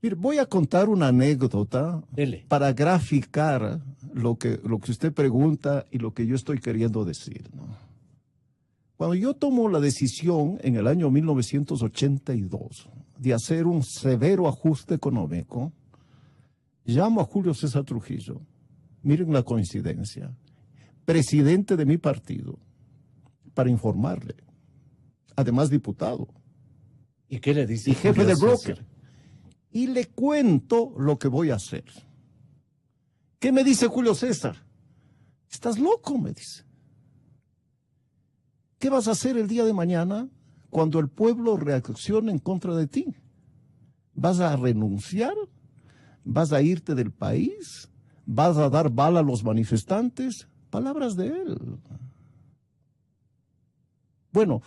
Mire, voy a contar una anécdota Dele. para graficar lo que usted pregunta y lo que yo estoy queriendo decir, ¿no? Cuando yo tomo la decisión en el año 1982 de hacer un severo ajuste económico, llamo a Julio César Trujillo, miren la coincidencia, presidente de mi partido, para informarle, además diputado. ¿Y qué le dice? Y jefe Julio del César? broker. Y le cuento lo que voy a hacer. ¿Qué me dice Julio César? Estás loco, me dice. ¿Qué vas a hacer el día de mañana cuando el pueblo reaccione en contra de ti? ¿Vas a renunciar? ¿Vas a irte del país? ¿Vas a dar bala a los manifestantes? Palabras de él. Bueno,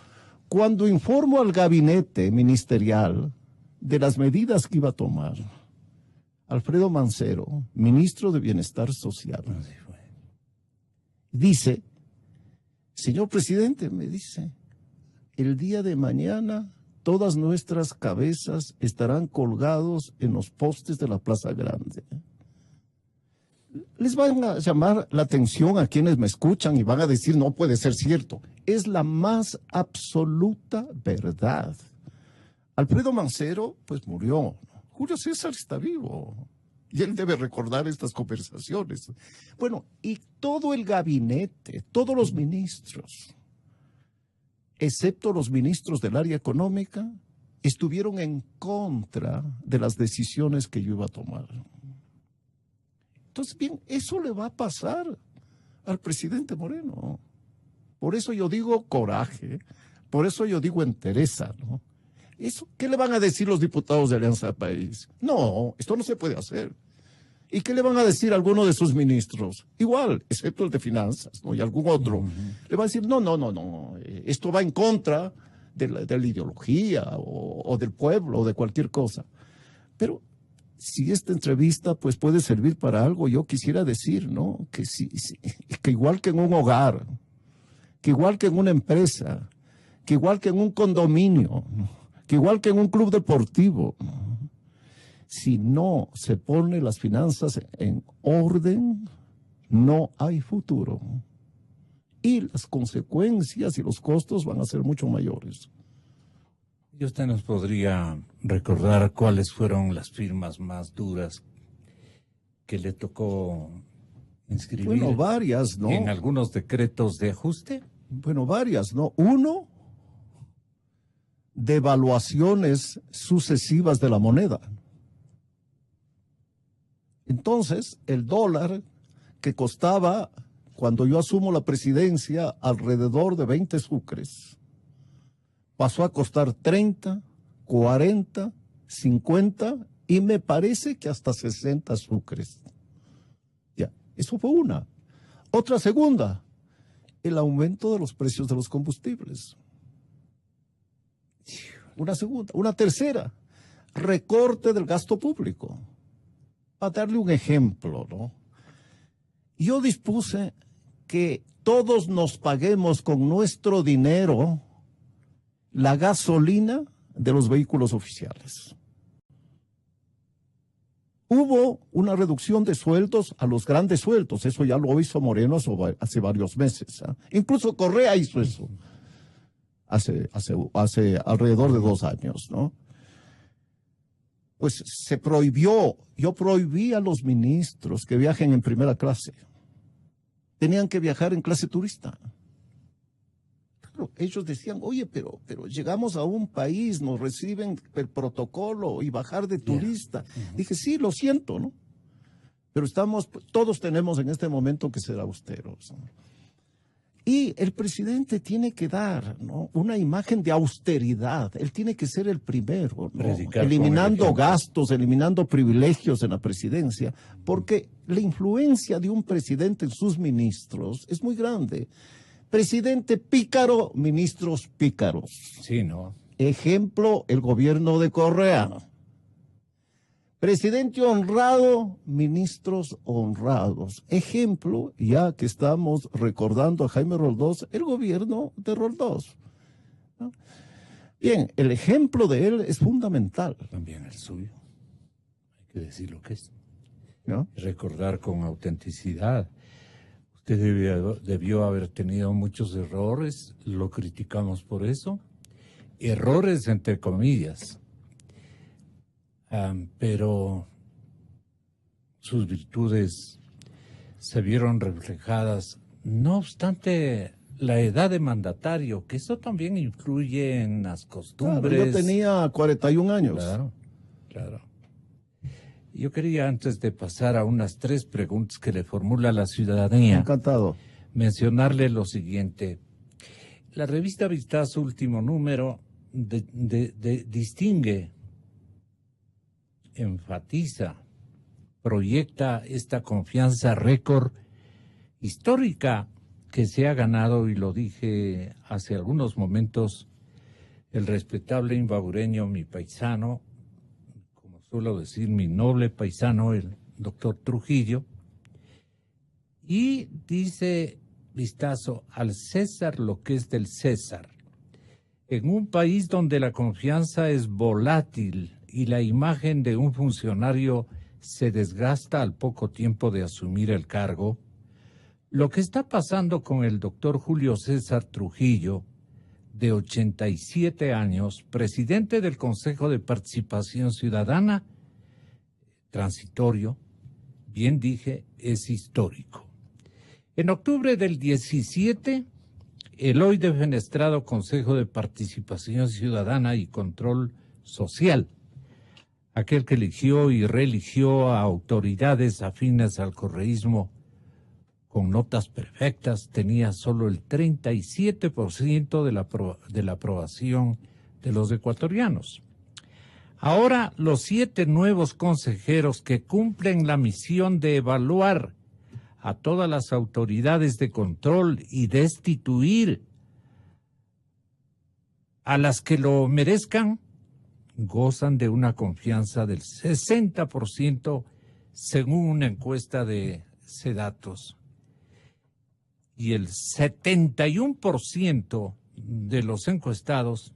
cuando informo al gabinete ministerial de las medidas que iba a tomar, Alfredo Mancero, ministro de Bienestar Social, dice, señor presidente, me dice, el día de mañana todas nuestras cabezas estarán colgados en los postes de la Plaza Grande. Les van a llamar la atención a quienes me escuchan y van a decir, no puede ser cierto. Es la más absoluta verdad. Alfredo Mancero, pues murió. Julio César está vivo. Y él debe recordar estas conversaciones. Bueno, y todo el gabinete, todos los ministros, excepto los ministros del área económica, estuvieron en contra de las decisiones que yo iba a tomar. Entonces, bien, eso le va a pasar al presidente Moreno. Por eso yo digo coraje, por eso yo digo entereza, ¿no? ¿Eso qué le van a decir los diputados de Alianza País? No, esto no se puede hacer. ¿Y qué le van a decir a alguno de sus ministros? Igual, excepto el de Finanzas, ¿no? Y algún otro. Le va a decir, no, esto va en contra de la ideología o del pueblo o de cualquier cosa. Pero si esta entrevista pues puede servir para algo, yo quisiera decir, ¿no? Que que igual que en un hogar, que igual que en una empresa, que igual que en un condominio, ¿no?, que igual que en un club deportivo, si no se ponen las finanzas en orden, no hay futuro. Y las consecuencias y los costos van a ser mucho mayores. ¿Y usted nos podría recordar cuáles fueron las firmas más duras que le tocó inscribir? Bueno, varias, ¿no? ¿En algunos decretos de ajuste? Bueno, varias, ¿no? Uno, devaluaciones sucesivas de la moneda. Entonces, el dólar, que costaba, cuando yo asumo la presidencia, alrededor de 20 sucres, pasó a costar 30, 40, 50 y me parece que hasta 60 sucres. Ya, eso fue una. Otra segunda, el aumento de los precios de los combustibles. Una segunda. Una tercera, recorte del gasto público. Para darle un ejemplo, ¿no? Yo dispuse que todos nos paguemos con nuestro dinero la gasolina de los vehículos oficiales. Hubo una reducción de sueldos a los grandes sueldos. Eso ya lo hizo Moreno hace varios meses, ¿eh? Incluso Correa hizo eso hace alrededor de 2 años, ¿no? Pues se prohibió, yo prohibí a los ministros que viajen en primera clase. Tenían que viajar en clase turista. Claro, ellos decían, oye, pero llegamos a un país, nos reciben el protocolo y bajar de turista. Dije, sí, lo siento, ¿no? Pero todos tenemos en este momento que ser austeros, ¿no? Y el presidente tiene que dar, ¿no?, una imagen de austeridad. Él tiene que ser el primero, ¿no?, eliminando gastos, eliminando privilegios en la presidencia, porque la influencia de un presidente en sus ministros es muy grande. Presidente pícaro, ministros pícaros. Sí, ¿no? Ejemplo, el gobierno de Correa. Presidente honrado, ministros honrados. Ejemplo, ya que estamos recordando a Jaime Roldós, el gobierno de Roldós, ¿no? Bien, el ejemplo de él es fundamental. También el suyo. Hay que decir lo que es, ¿no? Recordar con autenticidad. Usted debió haber tenido muchos errores, lo criticamos por eso. Errores entre comillas. Pero sus virtudes se vieron reflejadas, no obstante la edad de mandatario, que eso también influye en las costumbres. Claro, yo tenía 41 años. Claro, claro. Yo quería, antes de pasar a unas 3 preguntas que le formula la ciudadanía, Encantado, mencionarle lo siguiente. La revista Vistazo, último número, distingue, enfatiza, proyecta esta confianza récord histórica que se ha ganado, y lo dije hace algunos momentos, el respetable imbabureño, mi paisano, como suelo decir, mi noble paisano, el doctor Trujillo, y dice Vistazo, al César lo que es del César. En un país donde la confianza es volátil y la imagen de un funcionario se desgasta al poco tiempo de asumir el cargo, lo que está pasando con el doctor Julio César Trujillo, de 87 años, presidente del Consejo de Participación Ciudadana, transitorio, bien dije, es histórico. En octubre del 17, el hoy defenestrado Consejo de Participación Ciudadana y Control Social, aquel que eligió y reeligió a autoridades afines al correísmo con notas perfectas, tenía solo el 37% de la aprobación de los ecuatorianos. Ahora, los 7 nuevos consejeros que cumplen la misión de evaluar a todas las autoridades de control y destituir a las que lo merezcan, gozan de una confianza del 60% según una encuesta de Sedatos. Y el 71% de los encuestados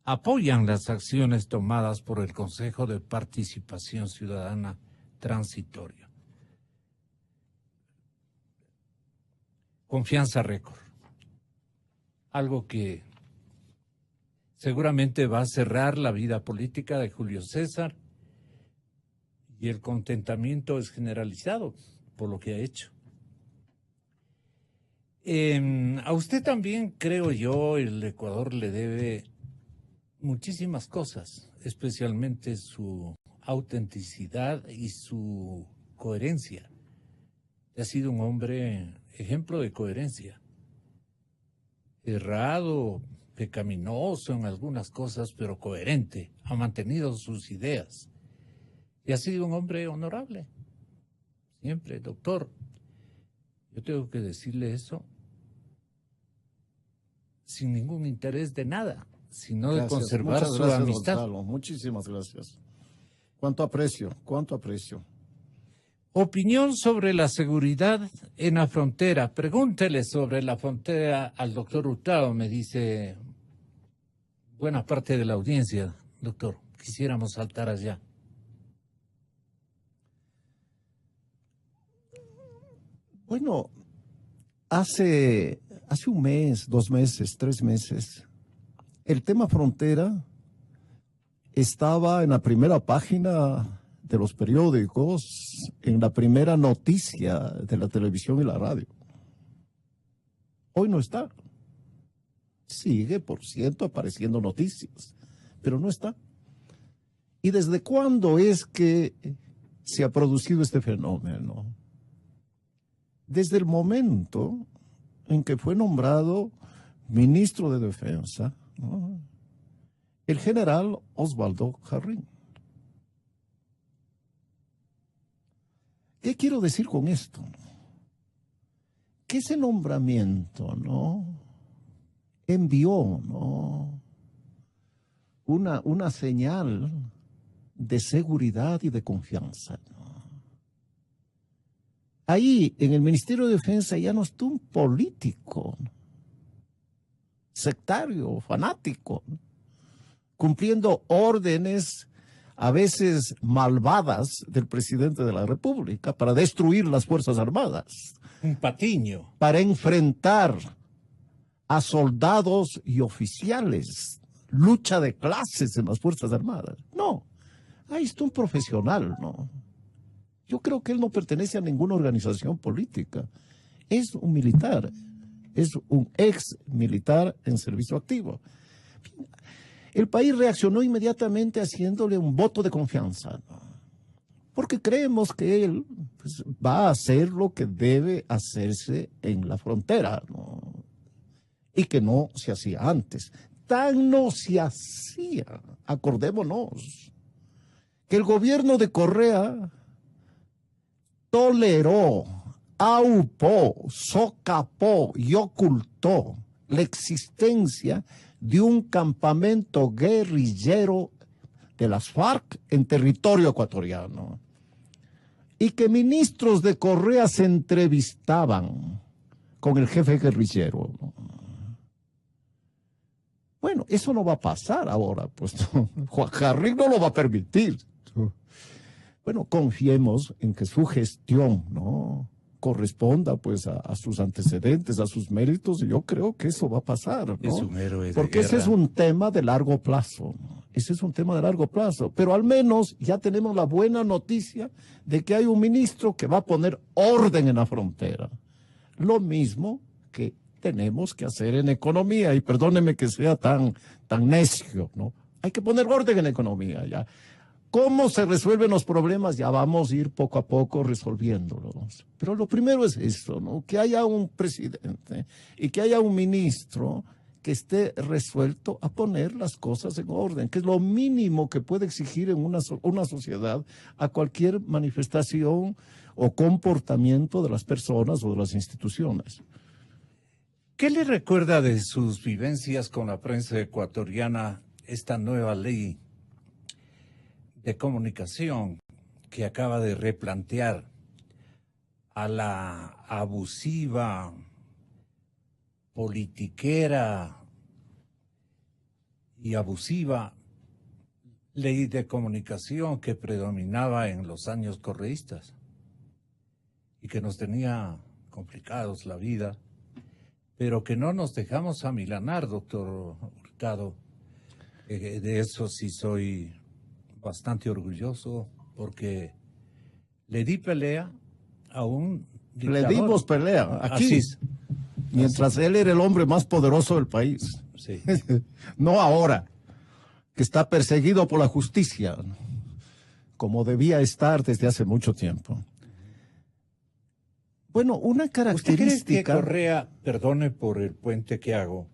apoyan las acciones tomadas por el Consejo de Participación Ciudadana Transitorio. Confianza récord. Algo que seguramente va a cerrar la vida política de Julio César, y el contentamiento es generalizado por lo que ha hecho. A usted también, creo yo, el Ecuador le debe muchísimas cosas, especialmente su autenticidad y su coherencia. Ha sido un hombre ejemplo de coherencia. Errado, pecaminoso en algunas cosas, pero coherente. Ha mantenido sus ideas. Y ha sido un hombre honorable. Siempre, doctor. Yo tengo que decirle eso sin ningún interés de nada, sino de conservar su amistad. Gonzalo. Muchísimas gracias. Cuánto aprecio, cuánto aprecio. Opinión sobre la seguridad en la frontera. Pregúntele sobre la frontera al doctor Hurtado, me dice buena parte de la audiencia, doctor. Quisiéramos saltar allá. Bueno, hace un mes, 2 meses, 3 meses, el tema frontera estaba en la primera página de los periódicos, en la primera noticia de la televisión y la radio. Hoy no está. Sigue, por cierto, apareciendo noticias, pero no está. ¿Y desde cuándo es que se ha producido este fenómeno? Desde el momento en que fue nombrado ministro de Defensa, ¿no?, el general Osvaldo Jarrín. ¿Qué quiero decir con esto? Que ese nombramiento, ¿no?, envió, ¿no?, una señal de seguridad y de confianza, ¿no? Ahí, en el Ministerio de Defensa, ya no está un político, ¿no?, sectario, fanático, ¿no?, cumpliendo órdenes a veces malvadas del presidente de la República para destruir las Fuerzas Armadas. Un patiño. Para enfrentar a soldados y oficiales. Lucha de clases en las Fuerzas Armadas. No, ahí está un profesional, ¿no? Yo creo que él no pertenece a ninguna organización política. Es un militar. Es un ex militar en servicio activo. El país reaccionó inmediatamente haciéndole un voto de confianza, ¿no?, porque creemos que él, pues, va a hacer lo que debe hacerse en la frontera, ¿no?, y que no se hacía antes. Tan no se hacía, acordémonos, que el gobierno de Correa toleró, aupó, socapó y ocultó la existencia de un campamento guerrillero de las FARC en territorio ecuatoriano, y que ministros de Correa se entrevistaban con el jefe guerrillero, ¿no? Bueno, eso no va a pasar ahora, pues Juan Jarrín no lo va a permitir. Bueno, confiemos en que su gestión, ¿no?, corresponda pues a sus antecedentes, a sus méritos, y yo creo que eso va a pasar, ¿no? Es un héroe de porque guerra. ese es un tema de largo plazo, ¿no? Ese es un tema de largo plazo, pero al menos ya tenemos la buena noticia de que hay un ministro que va a poner orden en la frontera. Lo mismo que tenemos que hacer en economía, y perdónenme que sea tan necio, ¿no? Hay que poner orden en la economía, ya. ¿Cómo se resuelven los problemas? Ya vamos a ir poco a poco resolviéndolos. Pero lo primero es esto, ¿no?, que haya un presidente y que haya un ministro que esté resuelto a poner las cosas en orden, que es lo mínimo que puede exigir en una sociedad a cualquier manifestación o comportamiento de las personas o de las instituciones. ¿Qué le recuerda de sus vivencias con la prensa ecuatoriana esta nueva ley de comunicación que acaba de replantear a la abusiva, politiquera y abusiva ley de comunicación que predominaba en los años correístas y que nos tenía complicados la vida, pero que no nos dejamos amilanar, doctor Hurtado? De eso sí soy bastante orgulloso, porque le di pelea a un dictador. Le dimos pelea aquí, Así es. mientras él era el hombre más poderoso del país. Sí. No ahora, que está perseguido por la justicia, como debía estar desde hace mucho tiempo. Bueno, una ¿Usted cree que característica... Correa, perdone por el puente que hago,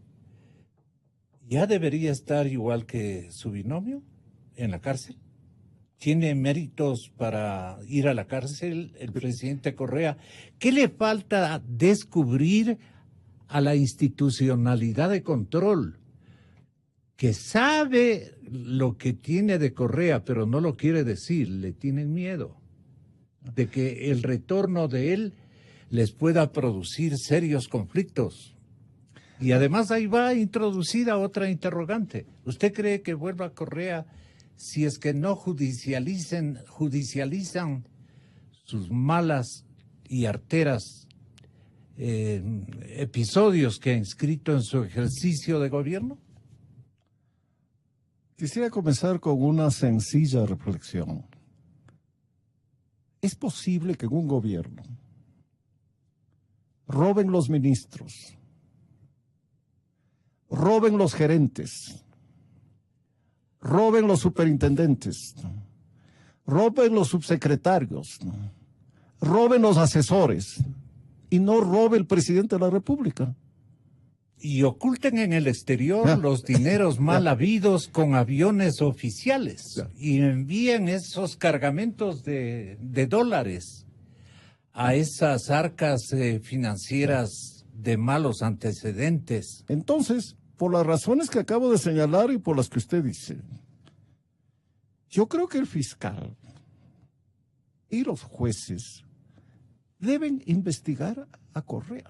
ya debería estar igual que su binomio en la cárcel? ¿Tiene méritos para ir a la cárcel el presidente Correa? ¿Qué le falta descubrir a la institucionalidad de control, que sabe lo que tiene de Correa, pero no lo quiere decir? Le tienen miedo de que el retorno de él les pueda producir serios conflictos. Y además ahí va introducida otra interrogante. ¿Usted cree que vuelva Correa si es que no judicializan sus malas y arteras episodios que ha inscrito en su ejercicio de gobierno? Quisiera comenzar con una sencilla reflexión. ¿Es posible que en un gobierno roben los ministros, roben los gerentes, roben los superintendentes, roben los subsecretarios, roben los asesores y no robe el presidente de la República? Y oculten en el exterior los dineros mal habidos con aviones oficiales y envíen esos cargamentos de dólares a esas arcas financieras de malos antecedentes. Entonces, por las razones que acabo de señalar y por las que usted dice, yo creo que el fiscal y los jueces deben investigar a Correa.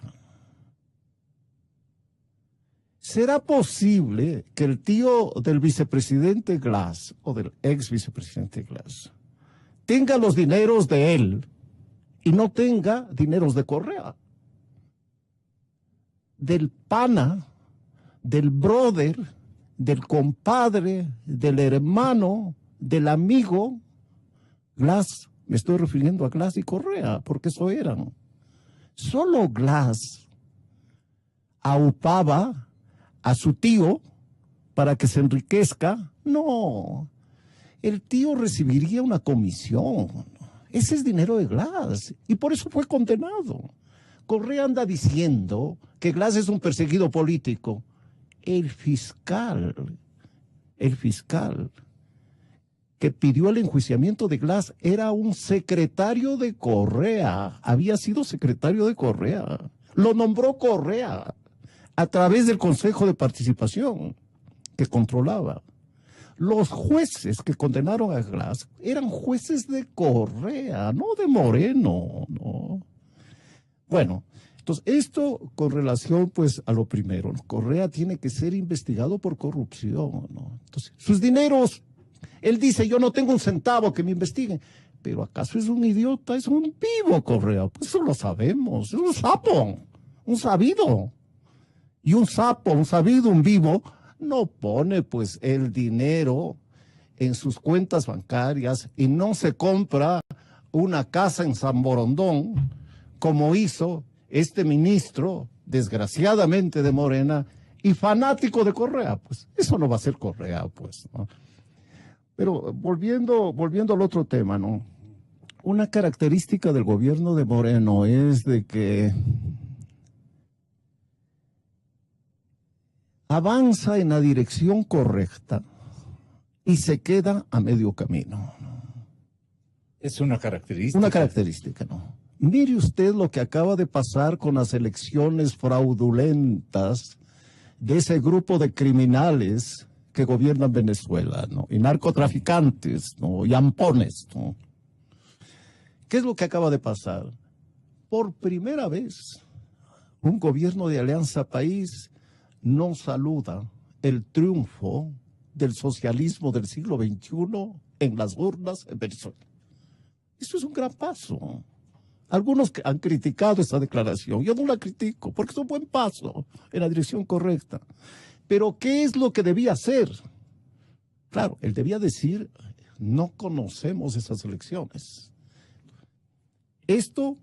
¿Será posible que el tío del vicepresidente Glass o del ex vicepresidente Glass tenga los dineros de él y no tenga dineros de Correa? Del pana, del brother, del compadre, del hermano, del amigo Glass. Me estoy refiriendo a Glass y Correa, porque eso eran. Solo Glass aupaba a su tío para que se enriquezca. No, el tío recibiría una comisión. Ese es dinero de Glass y por eso fue condenado. Correa anda diciendo que Glass es un perseguido político. El fiscal que pidió el enjuiciamiento de Glass era un secretario de Correa, había sido secretario de Correa, lo nombró Correa a través del Consejo de Participación que controlaba. Los jueces que condenaron a Glass eran jueces de Correa, no de Moreno, no. Bueno, entonces esto con relación pues a lo primero, ¿no? Correa tiene que ser investigado por corrupción, ¿no? Entonces, sus dineros, él dice, yo no tengo un centavo, que me investiguen. Pero ¿acaso es un idiota? Es un vivo, Correa. Pues eso lo sabemos. Es un sapo, un sabido. Y un sapo, un sabido, un vivo, no pone pues el dinero en sus cuentas bancarias y no se compra una casa en San Borondón, como hizo este ministro, desgraciadamente de Morena, y fanático de Correa. Pues eso no va a ser Correa, pues, ¿no? Pero volviendo al otro tema, ¿no? Una característica del gobierno de Moreno es de que avanza en la dirección correcta y se queda a medio camino. Es una característica. Una característica, ¿no? Mire usted lo que acaba de pasar con las elecciones fraudulentas de ese grupo de criminales que gobiernan Venezuela, ¿no? Y narcotraficantes, ¿no? Y ampones, ¿no? ¿Qué es lo que acaba de pasar? Por primera vez, un gobierno de Alianza País no saluda el triunfo del socialismo del siglo XXI en las urnas en Venezuela. Eso es un gran paso. Algunos han criticado esta declaración. Yo no la critico, porque es un buen paso en la dirección correcta. Pero, ¿qué es lo que debía hacer? Claro, él debía decir, no conocemos esas elecciones. Esto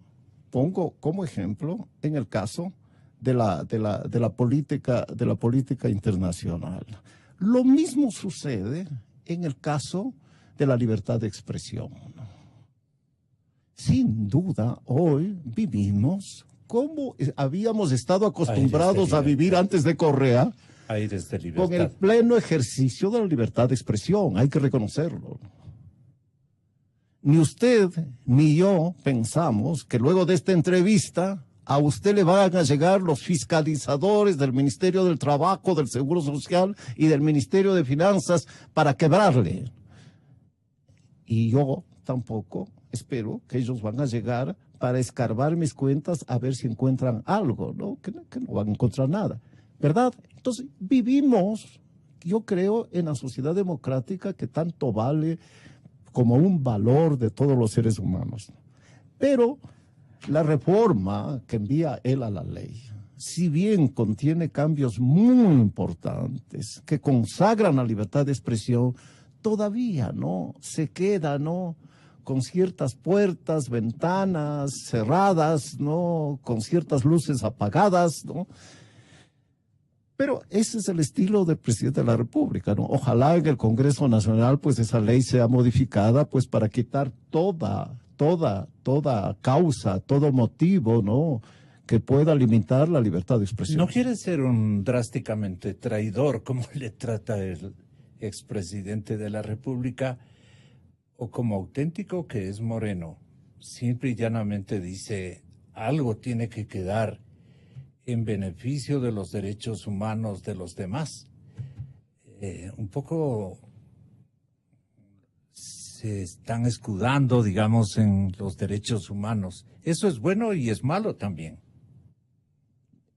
pongo como ejemplo en el caso de la política internacional. Lo mismo sucede en el caso de la libertad de expresión. Sin duda, hoy vivimos como habíamos estado acostumbrados a vivir antes de Correa, aires de libertad, con el pleno ejercicio de la libertad de expresión, hay que reconocerlo. Ni usted ni yo pensamos que luego de esta entrevista a usted le van a llegar los fiscalizadores del Ministerio del Trabajo, del Seguro Social y del Ministerio de Finanzas para quebrarle. Y yo tampoco espero que ellos van a llegar para escarbar mis cuentas a ver si encuentran algo, ¿no? Que no van a encontrar nada, ¿verdad? Entonces, vivimos, yo creo, en la sociedad democrática que tanto vale como un valor de todos los seres humanos. Pero la reforma que envía él a la ley, si bien contiene cambios muy importantes que consagran la libertad de expresión, todavía no se queda, ¿no?, con ciertas puertas, ventanas cerradas, ¿no?, con ciertas luces apagadas, ¿no? Pero ese es el estilo del presidente de la República, ¿no? Ojalá en el Congreso Nacional, pues esa ley sea modificada, pues para quitar toda causa, todo motivo, ¿no?, que pueda limitar la libertad de expresión. No quiere ser un drásticamente traidor, como le trata el expresidente de la República, o como auténtico que es Moreno. Simple y llanamente dice, algo tiene que quedar en beneficio de los derechos humanos de los demás. Un poco se están escudando, digamos, en los derechos humanos. Eso es bueno y es malo también.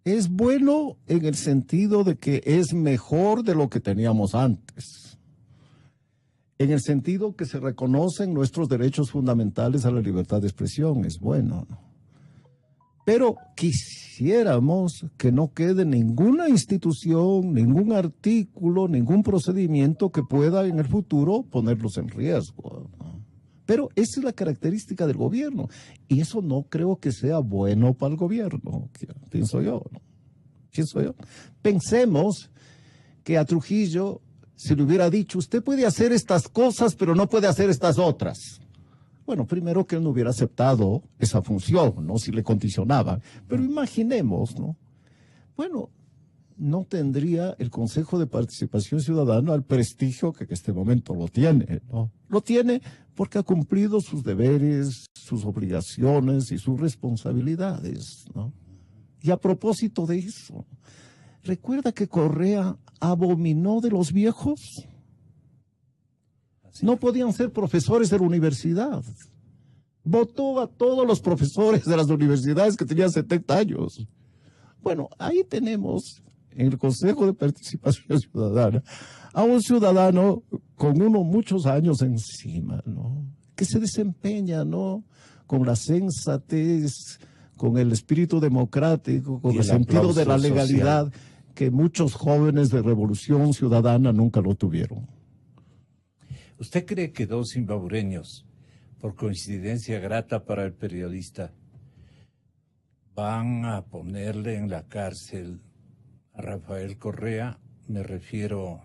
Es bueno en el sentido de que es mejor de lo que teníamos antes. En el sentido que se reconocen nuestros derechos fundamentales a la libertad de expresión, es bueno, ¿no? Pero quisiéramos que no quede ninguna institución, ningún artículo, ningún procedimiento que pueda en el futuro ponerlos en riesgo, ¿no? Pero esa es la característica del gobierno. Y eso no creo que sea bueno para el gobierno, pienso yo, ¿no? Pensemos que a Trujillo se le hubiera dicho, usted puede hacer estas cosas, pero no puede hacer estas otras. Bueno, primero que él no hubiera aceptado esa función, ¿no?, si le condicionaban. Pero imaginemos, ¿no? Bueno, no tendría el Consejo de Participación Ciudadana el prestigio que en este momento lo tiene, ¿no? Lo tiene porque ha cumplido sus deberes, sus obligaciones y sus responsabilidades, ¿no? Y a propósito de eso, ¿recuerda que Correa abominó de los viejos? No podían ser profesores de la universidad. Votó a todos los profesores de las universidades que tenían 70 años. Bueno, ahí tenemos en el Consejo de Participación Ciudadana a un ciudadano con muchos años encima, ¿no?, que se desempeña, ¿no?, con la sensatez, con el espíritu democrático, con el sentido de la legalidad social, que muchos jóvenes de Revolución Ciudadana nunca lo tuvieron. ¿Usted cree que dos zimbabureños, por coincidencia grata para el periodista, van a ponerle en la cárcel a Rafael Correa? Me refiero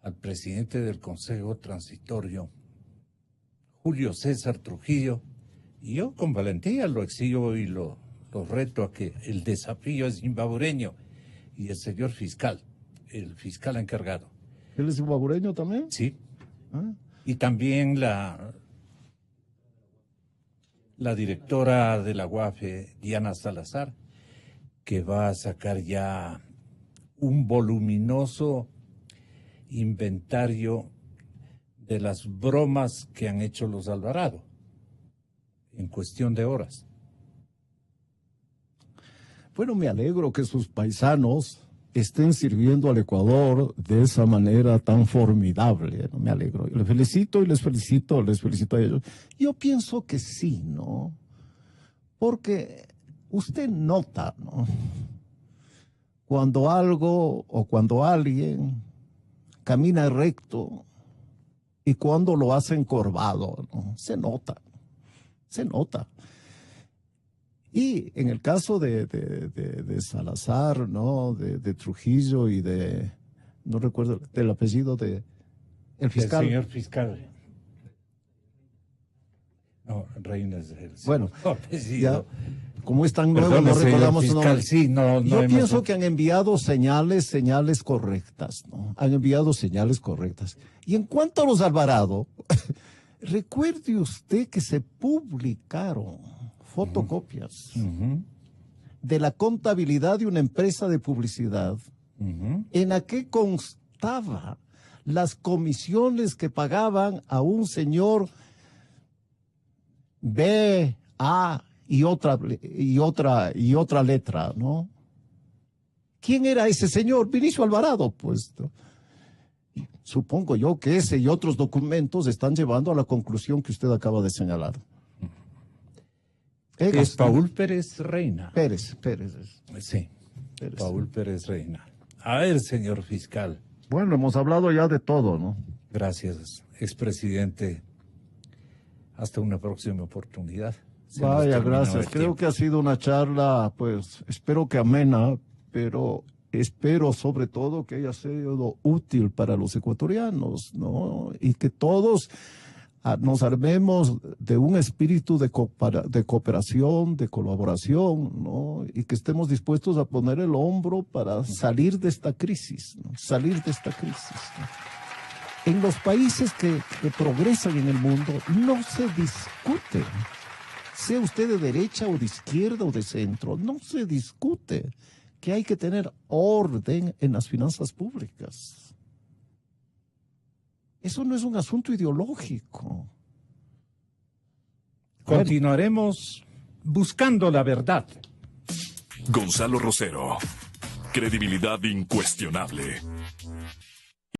al presidente del Consejo Transitorio, Julio César Trujillo, y yo con valentía lo exijo y lo reto a que el desafío es zimbabureño y el señor fiscal, el fiscal encargado. ¿Él es guagureño también? Sí. Ah. Y también la directora de la UAFE, Diana Salazar, que va a sacar ya un voluminoso inventario de las bromas que han hecho los Alvarado en cuestión de horas. Bueno, me alegro que sus paisanos estén sirviendo al Ecuador de esa manera tan formidable, ¿no? Me alegro. Les felicito y les felicito a ellos. Yo pienso que sí, ¿no? Porque usted nota, ¿no? Cuando algo o cuando alguien camina recto y cuando lo hace encorvado, ¿no? Se nota, se nota. Y en el caso de Salazar, ¿no? De Trujillo y no recuerdo del apellido el fiscal. El señor fiscal. No, Reina es el Bueno, apellido. ya, como es tan nuevo, Perdón, no señor recordamos su fiscal, nombre. sí, no Yo hemos- pienso que han enviado señales correctas, ¿no? Han enviado señales correctas. Y en cuanto a los Alvarado, recuerde usted que se publicaron fotocopias de la contabilidad de una empresa de publicidad en la que constaba las comisiones que pagaban a un señor B, A y otra letra, ¿no? ¿Quién era ese señor? Vinicio Alvarado, pues. ¿No? Supongo yo que ese y otros documentos están llevando a la conclusión que usted acaba de señalar. Es Paul Pérez Reina. Pérez. Sí, Pérez. Paul Pérez Reina. A ver, señor fiscal. Bueno, hemos hablado ya de todo, ¿no? Gracias, expresidente. Hasta una próxima oportunidad. Se nos Vaya, terminó gracias. el Creo tiempo. que ha sido una charla, pues, espero que amena, pero espero sobre todo que haya sido útil para los ecuatorianos, ¿no? Y que todos nos armemos de un espíritu de cooperación, de colaboración, ¿no? Y que estemos dispuestos a poner el hombro para salir de esta crisis, ¿no? Salir de esta crisis, ¿no? En los países que progresan en el mundo no se discute, sea usted de derecha o de izquierda o de centro, no se discute que hay que tener orden en las finanzas públicas. Eso no es un asunto ideológico. Continuaremos buscando la verdad. Gonzalo Rosero. Credibilidad incuestionable.